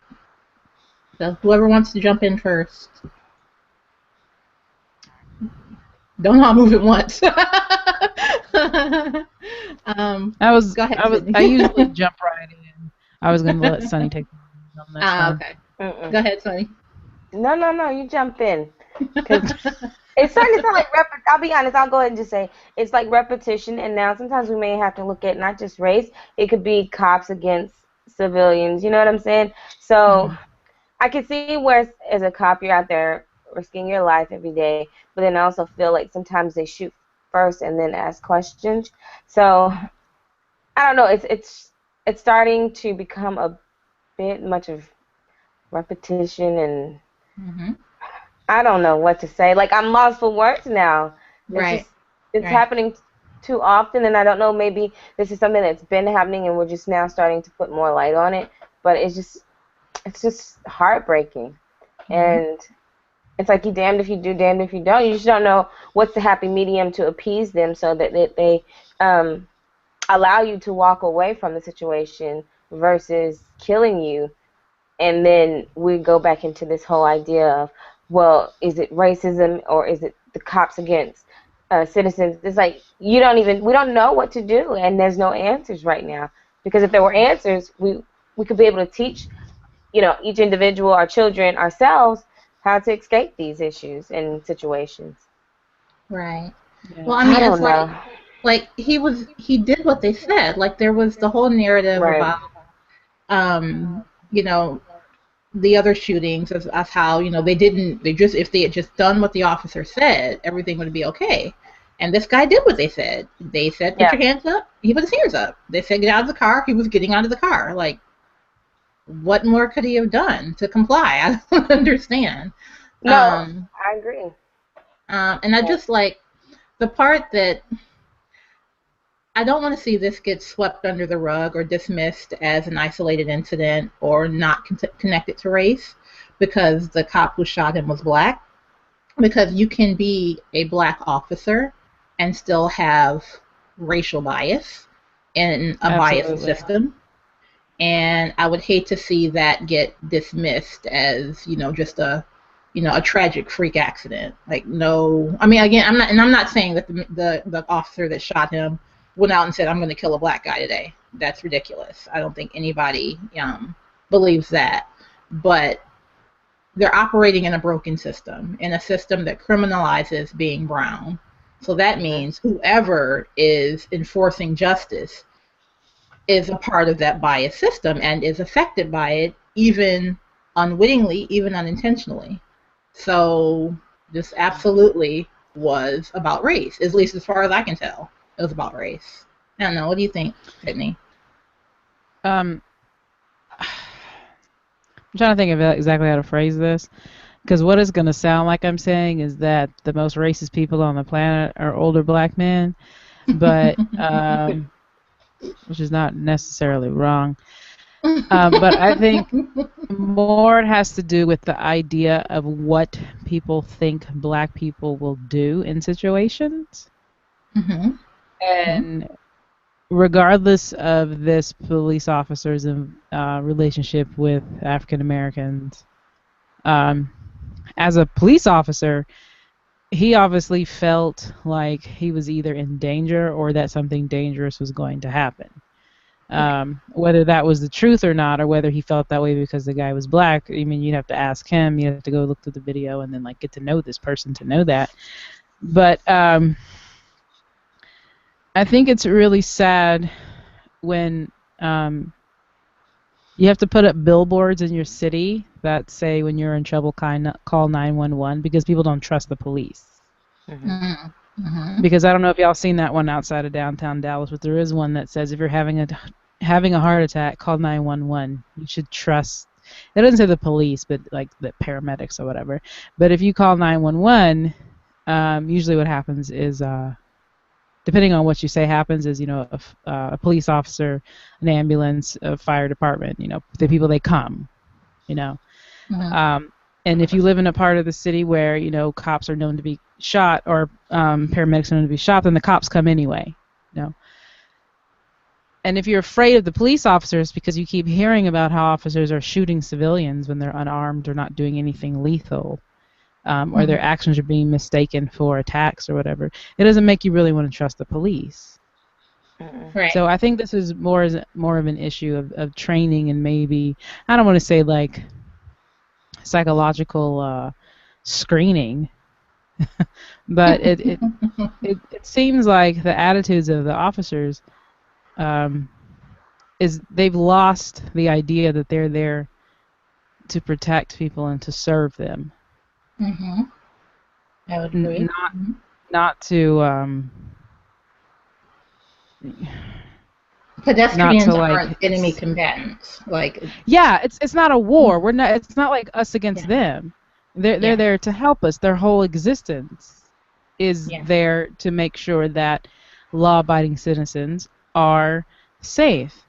So, whoever wants to jump in first. Don't all move at once. Go ahead, I Sydney. usually jump right in. I was going to let Sunny take the lead on this one. Okay. Mm-mm. Go ahead, Sonny. No, you jump in. Because it's starting to sound like I'll be honest, I'll go ahead and just say it's like repetition. And now sometimes we may have to look at not just race, it could be cops against civilians. You know what I'm saying? So Mhm. I can see where, as a cop, you're out there risking your life every day, but then I also feel like sometimes they shoot first and then ask questions. So I don't know. It's starting to become a bit much of repetition, and Mhm. I don't know what to say. Like, I'm lost for words now. It's Right. just it's Right. happening too often, and I don't know. Maybe this is something that's been happening, and we're just now starting to put more light on it. But it's just heartbreaking, Mhm. and it's like you damned if you do, damned if you don't. You just don't know what's the happy medium to appease them, so that they um, allow you to walk away from the situation versus killing you. And then we go back into this whole idea of, well, is it racism or is it the cops against citizens. It's like we don't know what to do, and there's no answers right now. Because if there were answers, we could be able to teach, each individual, our children, ourselves, how to escape these issues and situations. Right. Yeah. Well, I I mean, don't it's know. like he did what they said. Like there was the whole narrative Right. about um, you know, the other shootings as how, they just if they had just done what the officer said, everything would be okay. And this guy did what they said. They said, put Yeah. your hands up. He put his hands up. They said, get out of the car. He was getting out of the car. Like, what more could he have done to comply? I don't understand. No, Um, I agree. and I just like the part that I don't want to see this get swept under the rug or dismissed as an isolated incident or not connected to race because the cop who shot him was black. Because you can be a black officer and still have racial bias in a biased Absolutely. system. And I would hate to see that get dismissed as, just a tragic freak accident. Like, no, I mean, again, I'm not saying that the officer that shot him went out and said, I'm going to kill a black guy today. That's ridiculous. I don't think anybody believes that. But they're operating in a broken system, in a system that criminalizes being brown. So that means whoever is enforcing justice is a part of that biased system and is affected by it, even unwittingly, even unintentionally. So this absolutely was about race, at least as far as I can tell. It was about race. I don't know. What do you think, Sydney? I'm trying to think of exactly how to phrase this. Because what it's going to sound like I'm saying is that the most racist people on the planet are older black men, but which is not necessarily wrong. But I think more it has to do with the idea of what people think black people will do in situations. Mm-hmm. And regardless of this police officer's relationship with African Americans, as a police officer, he obviously felt like he was either in danger or that something dangerous was going to happen. Whether that was the truth or not, or whether he felt that way because the guy was black, I mean, you'd have to ask him. You'd have to go look through the video and then like get to know this person to know that. But I think it's really sad when you have to put up billboards in your city that say when you're in trouble, call 911 because people don't trust the police. Mm-hmm. Because I don't know if y'all seen that one outside of downtown Dallas, but there is one that says if you're having a heart attack, call 911. You should trust. It doesn't say the police, but like the paramedics or whatever. But if you call 911, usually what happens is, depending on what you say happens, is a police officer, an ambulance, a fire department. The people they come. Mm-hmm. And if you live in a part of the city where cops are known to be shot or paramedics are known to be shot, then the cops come anyway. And if you're afraid of the police officers because you keep hearing about how officers are shooting civilians when they're unarmed or not doing anything lethal, or their actions are being mistaken for attacks or whatever, it doesn't make you really want to trust the police. Right. So I think this is more of an issue of training and maybe, I don't want to say like psychological screening, but it seems like the attitudes of the officers is they've lost the idea that they're there to protect people and to serve them. Mm-hmm. I would agree. Not to pedestrians not to, like, aren't enemy combatants. Like, yeah, it's not a war. We're not. It's not like us against them. They're there to help us. Their whole existence is there to make sure that law-abiding citizens are safe.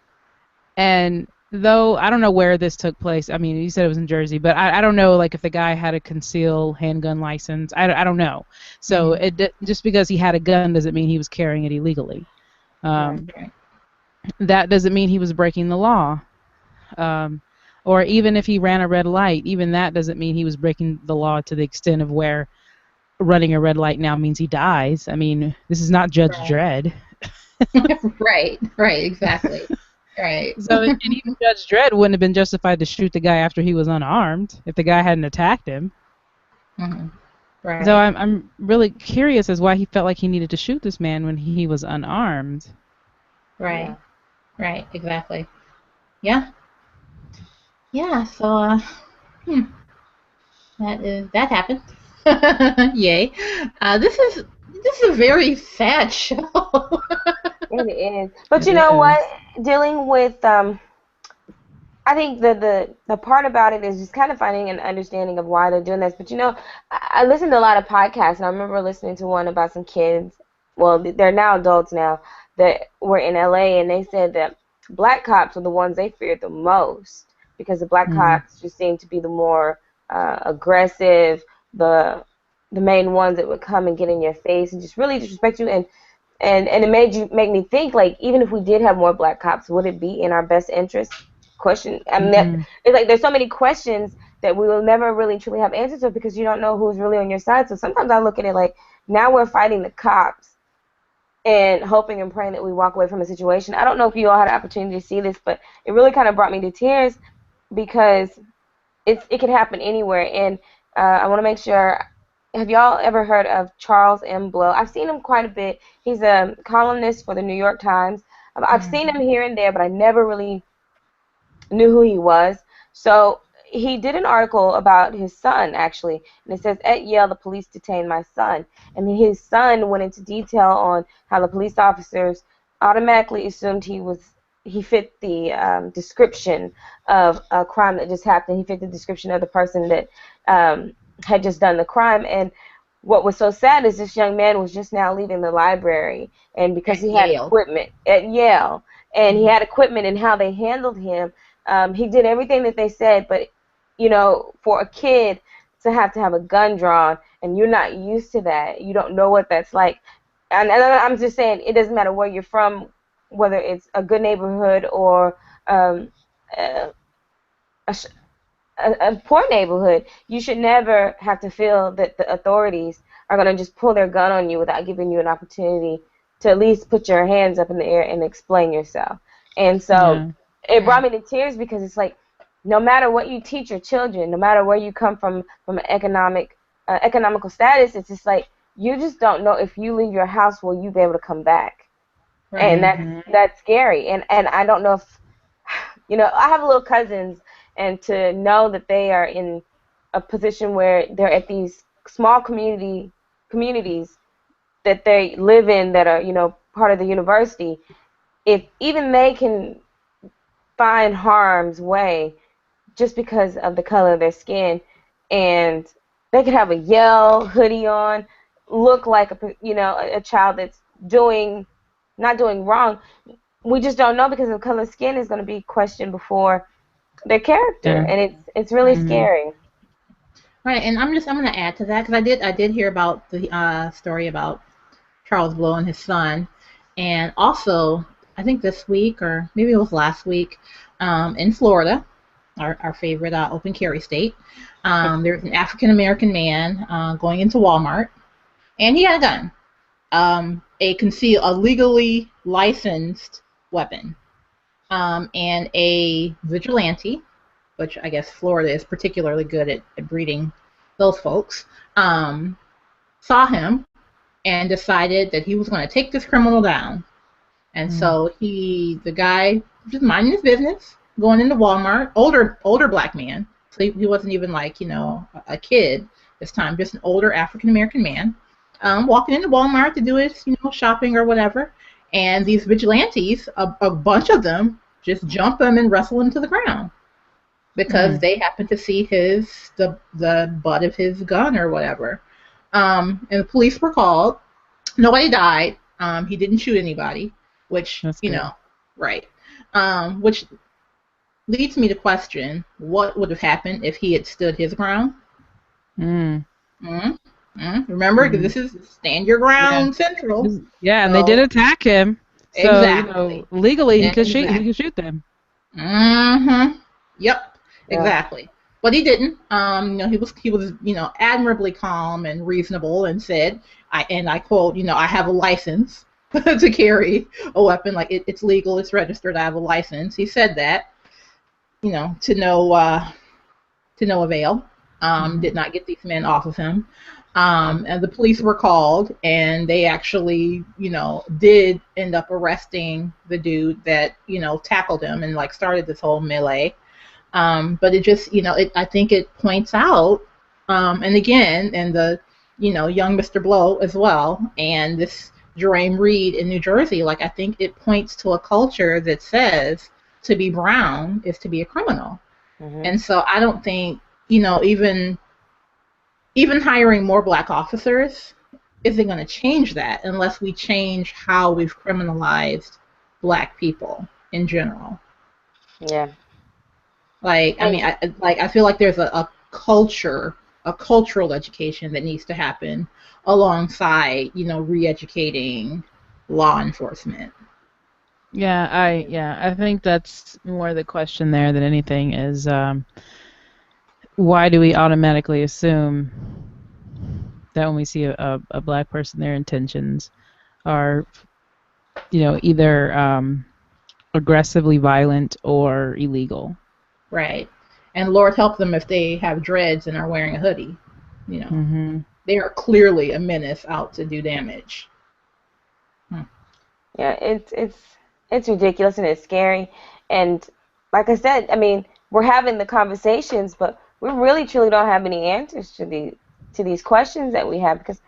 And though I don't know where this took place, I mean, you said it was in Jersey, but I don't know like if the guy had a concealed handgun license. I don't know. So just because he had a gun doesn't mean he was carrying it illegally. That doesn't mean he was breaking the law. Or even if he ran a red light, even that doesn't mean he was breaking the law to the extent of where running a red light now means he dies. I mean, this is not Judge Right. Dredd. Right. Right. Exactly. Right. So, and even Judge Dredd wouldn't have been justified to shoot the guy after he was unarmed if the guy hadn't attacked him. Mhm. So Right. I'm really curious as why he felt like he needed to shoot this man when he was unarmed. Right. Yeah. Right. Exactly. Yeah. Yeah. So, hmm, that happened. Yay. This is a very sad show. It is. But It you know what? is. Dealing with I think the part about it is just kind of finding an understanding of why they're doing this. But you know, I listen to a lot of podcasts, and I remember listening to one about some kids. Well, they're now adults now that were in LA, and they said that black cops were the ones they feared the most because the black Mm, cops just seemed to be the more aggressive, the main ones that would come and get in your face and just really disrespect you. And it make me think, like, even if we did have more black cops, would it be in our best interest? Question. I mean, mm, it's like there's so many questions that we will never really truly have answers to because you don't know who's really on your side. So sometimes I look at it like now we're fighting the cops and hoping and praying that we walk away from a situation. I don't know if you all had an opportunity to see this, but it really kind of brought me to tears because it could happen anywhere. And I want to make sure. Have y'all ever heard of Charles M. Blow? I've seen him quite a bit. He's a columnist for the New York Times. I've seen him here and there, but I never really knew who he was. So he did an article about his son, actually, and it says, at Yale, the police detained my son. And his son went into detail on how the police officers automatically assumed he fit the description of a crime that just happened. He fit the description of the person that had just done the crime. And what was so sad is this young man was just now leaving the library, and because At he had Yale. equipment at Yale, and he had equipment and how they handled him, he did everything that they said, but you know, for a kid to have a gun drawn and you're not used to that, you don't know what that's like. And I'm just saying, it doesn't matter where you're from, whether it's a good neighborhood or a, a, a poor neighborhood, you should never have to feel that the authorities are going to just pull their gun on you without giving you an opportunity to at least put your hands up in the air and explain yourself. And so yeah. it brought me to tears because it's like no matter what you teach your children, no matter where you come from an economical status, it's just like you just don't know if you leave your house, will you be able to come back? And Right. Mm-hmm. that's scary. And I don't know if you know, I have little cousins, and to know that they are in a position where they're at these small communities that they live in that are, you know, part of the university, if even they can find harm's way just because of the color of their skin, and they could have a Yale hoodie on, look like a child that's doing not doing wrong. We just don't know because the color of skin is going to be questioned before their character, Yeah. and it's really Right. Mm-hmm. scary. Right. And I'm gonna add to that because I did hear about the story about Charles Blow and his son, and also I think this week or maybe it was last week, in Florida, our favorite open carry state, there's an African American man going into Walmart, and he had a gun, a legally licensed weapon, and a vigilante, which I guess Florida is particularly good at breeding those folks, um, saw him and decided that he was going to take this criminal down. And Mm. so the guy, just minding his business, going into Walmart, older black man. So he wasn't even like, a kid this time, just an older African American man, walking into Walmart to do his, shopping or whatever. And these vigilantes, a bunch of them, just jump him and wrestle him to the ground because Mm. they happen to see the butt of his gun or whatever. And the police were called. Nobody died. He didn't shoot anybody, which, That's good. right. Which leads me to question what would have happened if he had stood his ground. Mm. mm Remember, Mm. this is stand your Yeah. ground central. Yeah, and they did So attack him. So, exactly, legally he could shoot exactly. them. Mm-hmm. Yep, Yeah. exactly. but he didn't. He was admirably calm and reasonable, and said, I quote, I have a license to carry a weapon. Like it's legal, it's registered. I have a license. He said that, to no avail. Did not get these men off of him. And the police were called, and they actually, did end up arresting the dude that, tackled him and like started this whole melee. But it just, I think it points out, and again, and the, young Mr. Blow as well, and this Jerame Reed in New Jersey, like I think it points to a culture that says to be brown is to be a criminal. And so I don't think, even hiring more black officers isn't going to change that unless we change how we've criminalized black people in general. Yeah. Like, I mean, I feel like there's a cultural education that needs to happen alongside, re-educating law enforcement. Yeah, I think that's more the question there than anything is why do we automatically assume that when we see a black person, their intentions are, either aggressively violent or illegal? Right. And Lord help them if they have dreads and are wearing a hoodie. They are clearly a menace out to do damage. Yeah, it's ridiculous and it's scary. And like I said, I mean, we're having the conversations, but we really truly don't have any answers to these questions that we have, because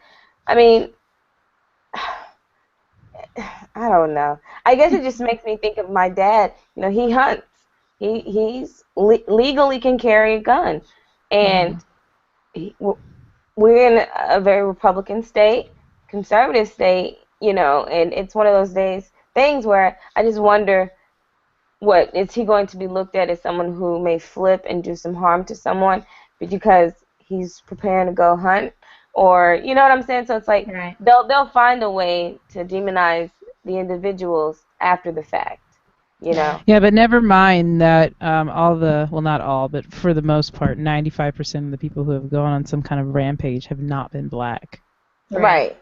I mean, I don't know. I guess it just makes me think of my dad. He hunts. He's legally can carry a gun, and we're in a very Republican state, conservative state, and it's one of those things where I just wonder, what is he going to be looked at as someone who may flip and do some harm to someone because he's preparing to go hunt, or you know what I'm saying? So it's like Right. they'll find a way to demonize the individuals after the fact. Yeah, but never mind that well, not all, but for the most part, 95% of the people who have gone on some kind of rampage have not been black. Right.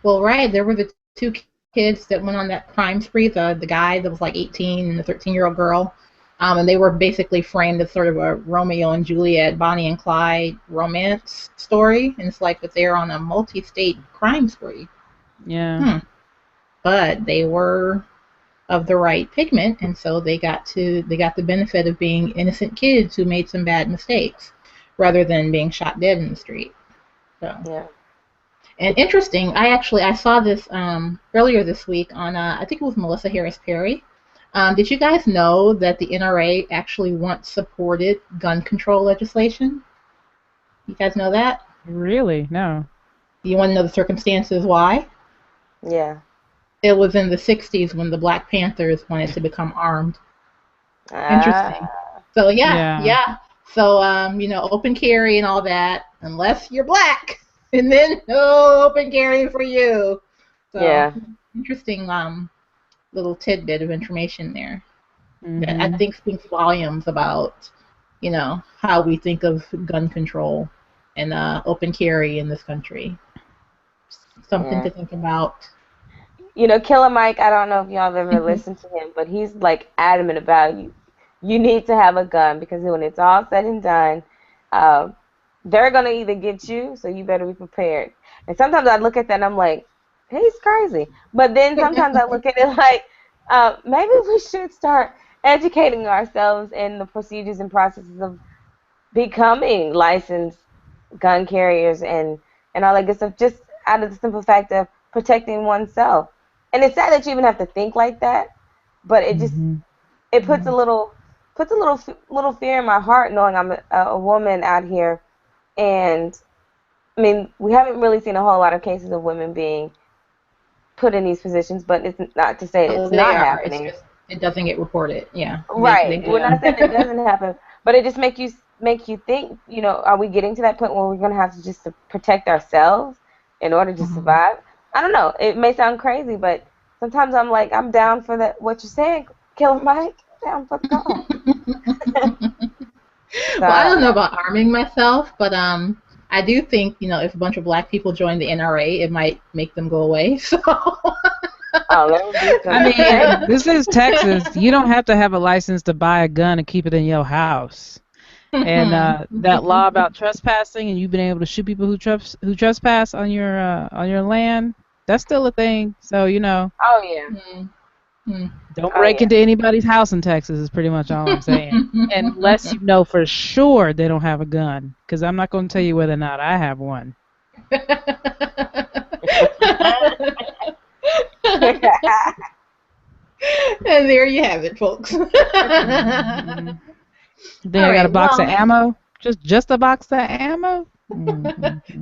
Well, right, there were the two kids that went on that crime spree, the guy that was like 18 and the 13-year-old girl, and they were basically framed as sort of a Romeo and Juliet, Bonnie and Clyde romance story, and it's like that they're on a multi-state crime spree. Yeah. But they were of the right pigment, and so they got the benefit of being innocent kids who made some bad mistakes, rather than being shot dead in the street. So. Yeah. And interesting, I saw this earlier this week on I think it was Melissa Harris Perry. Did you guys know that the NRA actually once supported gun control legislation? You guys know that? Really? No. You want to know the circumstances why? Yeah. It was in the 60s when the Black Panthers wanted to become armed. Interesting. So yeah. So open carry and all that, unless you're black, and then no open carry for you. So yeah. Interesting little tidbit of information there that I think speaks volumes about how we think of gun control and open carry in this country. Something to think about. Killer Mike, I don't know if y'all have ever listened to him, but he's like adamant about you need to have a gun, because when it's all said and done, they're going to either get you, so you better be prepared. And sometimes I look at that and I'm like, he's crazy. But then sometimes I look at it like, maybe we should start educating ourselves in the procedures and processes of becoming licensed gun carriers and all that good stuff, just out of the simple fact of protecting oneself. And it's sad that you even have to think like that, but it just it puts a little fear in my heart, knowing I'm a woman out here. And I mean, we haven't really seen a whole lot of cases of women being put in these positions, but it's not to say it's not happening. It's just, it doesn't get reported. Yeah. Right. We're not saying it doesn't happen, but it just make you think, are we getting to that point where we're going to have to just to protect ourselves in order to survive? I don't know. It may sound crazy, but sometimes I'm like, I'm down for that. What you're saying, Killer Mike, down for the call. So Well, I I don't don't know know. about arming myself, but I do think if a bunch of black people join the NRA, it might make them go away. So. Oh, there would be I some mean, crazy. this is Texas. You don't have to have a license to buy a gun and keep it in your house. And that law about trespassing and you've been able to shoot people who trespass on your land, that's still a thing. So Oh yeah. Mm. don't Oh break yeah. into anybody's house in Texas. Is pretty much all I'm saying. Unless you know for sure they don't have a gun, because I'm not going to tell you whether or not I have one. And there you have it, folks. All Hmm. You think I got a right. box of Well, ammo? Just a box of ammo? Hmm.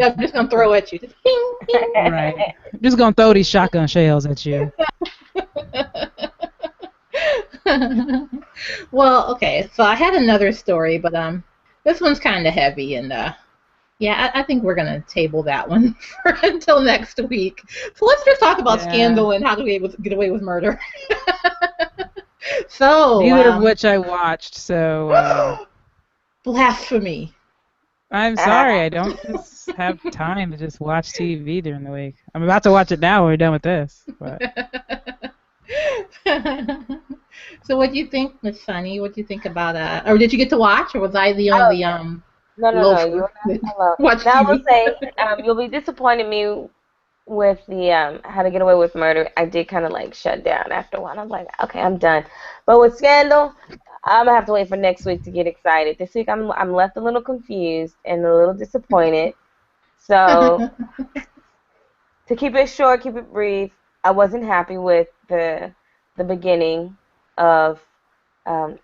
I'm just gonna throw at you. Just ping, ping. Right. I'm just gonna throw these shotgun shells at you. Well, okay. So I had another story, but this one's kind of heavy, and yeah, I think we're gonna table that one for until next week. So let's just talk about Yeah. scandal and how to be able to get away with murder. So, Neither of which I watched, so blasphemy. I'm sorry, I don't just have time to just watch TV during the week. I'm about to watch it now when we're done with this. But So, what do you think, Miss Sunny? What do you think about or did you get to watch, or was I the Oh only yeah. No, no, no. You're loafer that not alone. watched Now I will TV? say, you'll be disappointed me with the How to Get Away with Murder. I did kind of like shut down after a while. I'm like, okay, I'm done. But with Scandal, I'm gonna have to wait for next week to get excited. This week I'm left a little confused and a little disappointed. So to keep it short, keep it brief, I wasn't happy with the beginning of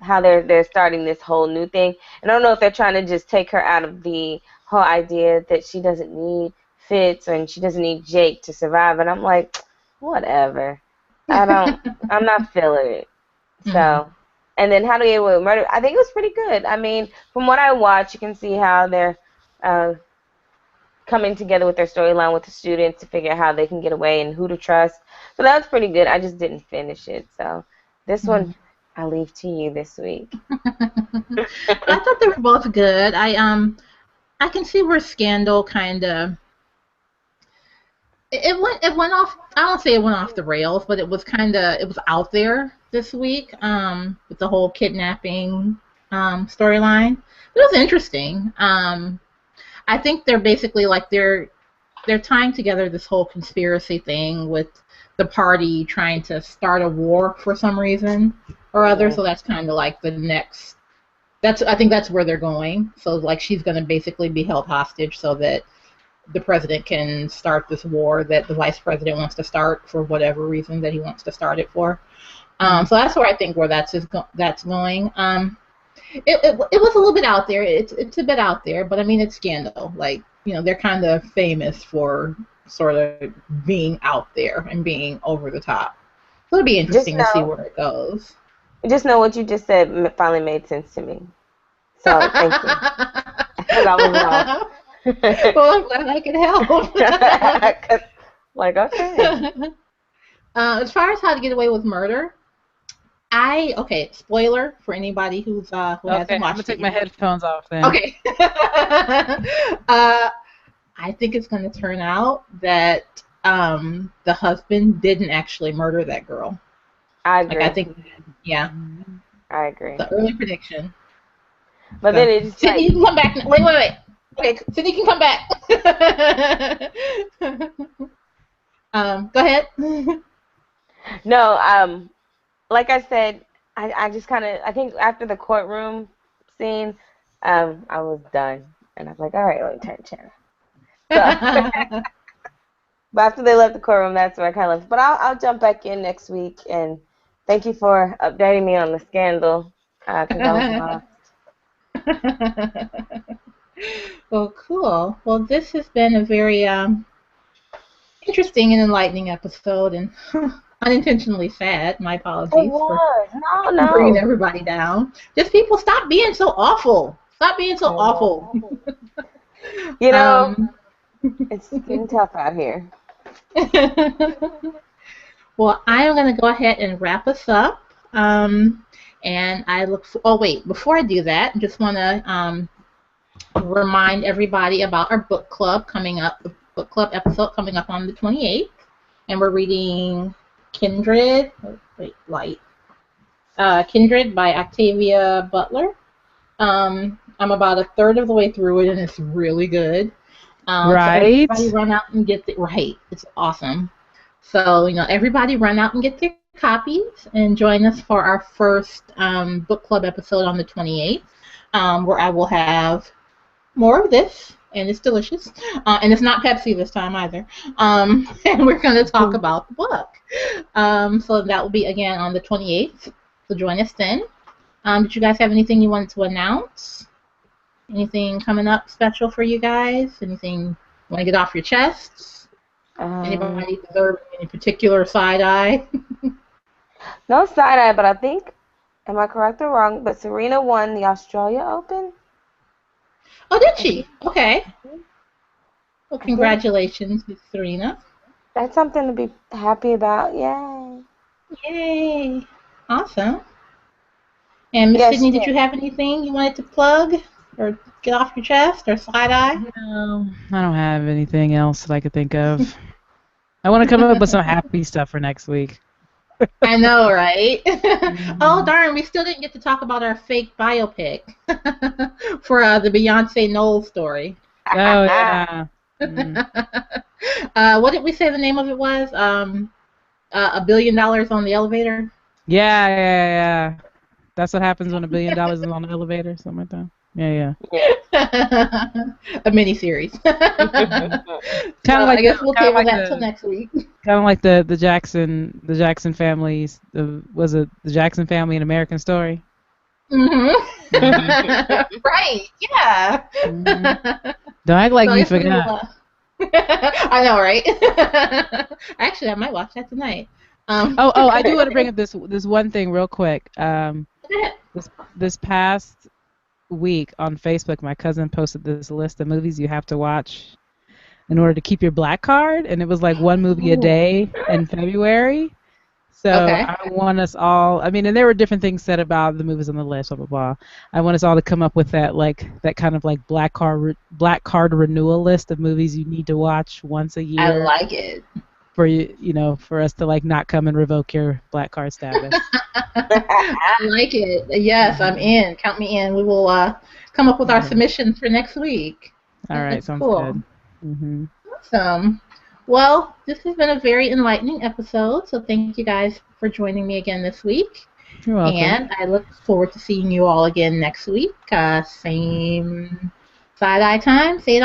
how they're starting this whole new thing. And I don't know if they're trying to just take her out of the whole idea that she doesn't need Fitz and she doesn't need Jake to survive. And I'm like, whatever. I don't. I'm not feeling it. Mhm. So, and then How to Get Away with Murder. I think it was pretty good. I mean, from what I watched, you can see how they're uh, coming together with their storyline with the students to figure out how they can get away and who to trust. So that was pretty good. I just didn't finish it. So this one Mhm. I'll leave to you this week. I thought they were both good. I can see where Scandal kind of it went off. I don't say it went off the rails, but it was out there this week with the whole kidnapping storyline. It was interesting. I think they're basically like they're tying together this whole conspiracy thing with the party trying to start a war for some reason or other. Yeah. So that's kind of like the next. I think that's where they're going. So like she's going to basically be held hostage so that the president can start this war that the vice president wants to start for whatever reason that he wants to start it for. So that's where I think where that's going. It was a little bit out there. It's a bit out there, but I mean it's Scandal. Like they're kind of famous for sort of being out there and being over the top. So it'll be Just interesting to see know, where it goes. just know what you just said finally made sense to me. So thank you, because I was lost. Well, I'm glad I could help. 'Cause, like, okay. As far as how to get away with murder, okay, spoiler for anybody who okay, hasn't I'm gonna watched it take my yet. headphones off then. Okay. I think it's going to turn out that the husband didn't actually murder that girl. I Like I agree. think, yeah, I agree. the early prediction. But then So it's just Sydney, like, you can come back. Wait, wait, wait. Okay, Sydney can come back. Go ahead. no, like I said, I just kind of, I think after the courtroom scene, I was done. And I was like, all right, let me turn the channel. So, but after they left the courtroom, that's where I kind of left. But I'll jump back in next week. And thank you for updating me on the scandal, because I was lost. Well, cool. Well, this has been a very interesting and enlightening episode, and unintentionally sad. My It apologies for was. No, bringing no. everybody down. Just people, stop being so awful. Stop being so I awful. know. You know, um, it's getting tough out here. well, I am going to go ahead and wrap us up. And oh wait, before I do that, just want to remind everybody about our book club coming up, the book club episode coming up on the 28th. And we're reading Kindred, Kindred by Octavia Butler. I'm about a third of the way through it, and it's really good. So Right. everybody run out and get it right. It's awesome. So, everybody run out and get their copies and join us for our first book club episode on the 28th, where I will have more of this, and it's delicious. And it's not Pepsi this time either. And we're going to talk about the book. So that will be, again, on the 28th. So join us then. Did you guys have anything you wanted to announce? Anything coming up special for you guys? Anything you want to get off your chests? Anybody deserve any particular side-eye? No side-eye, but I think, am I correct or wrong, but Serena won the Australia Open? Oh, did she? Okay. Well, congratulations, Miss Serena. That's something to be happy about. Yay. Yay. Awesome. And Miss Yes, Sydney, did you have anything you wanted to plug or get off your chest or side-eye? No, I don't have anything else that I could think of. I want to come up with some happy stuff for next week. I know, right? Oh, darn, we still didn't get to talk about our fake biopic for the Beyonce Knowles story. Oh, yeah. What did we say the name of it was? $1 billion on the elevator? Yeah. That's what happens when $1 billion is on the elevator, something like that. Yeah. A mini-series. Kind of like I guess we'll table that till next week. Kind of like the Jackson families. Was it the Jackson family in American Story? Mm-hmm. Right. Yeah. Mm-hmm. Don't act like you forgot. I know, right? Actually, I might watch that tonight. I do want to bring up this one thing real quick. This past week on Facebook, my cousin posted this list of movies you have to watch in order to keep your black card, and it was like one movie a day in February. So I want us all, and there were different things said about the movies on the list, blah blah blah. I want us all to come up with that kind of like black card renewal list of movies you need to watch once a year. I like it. For for us to like not come and revoke your black card status. I like it. Yes, I'm in. Count me in. We will come up with our submissions for next week. All right, sounds cool. Good. Mm-hmm. Awesome. Well, this has been a very enlightening episode, so thank you guys for joining me again this week. You're welcome. And I look forward to seeing you all again next week. Same side-eye time, same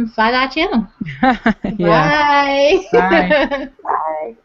side-eye channel. Yeah. Bye. Bye. Bye.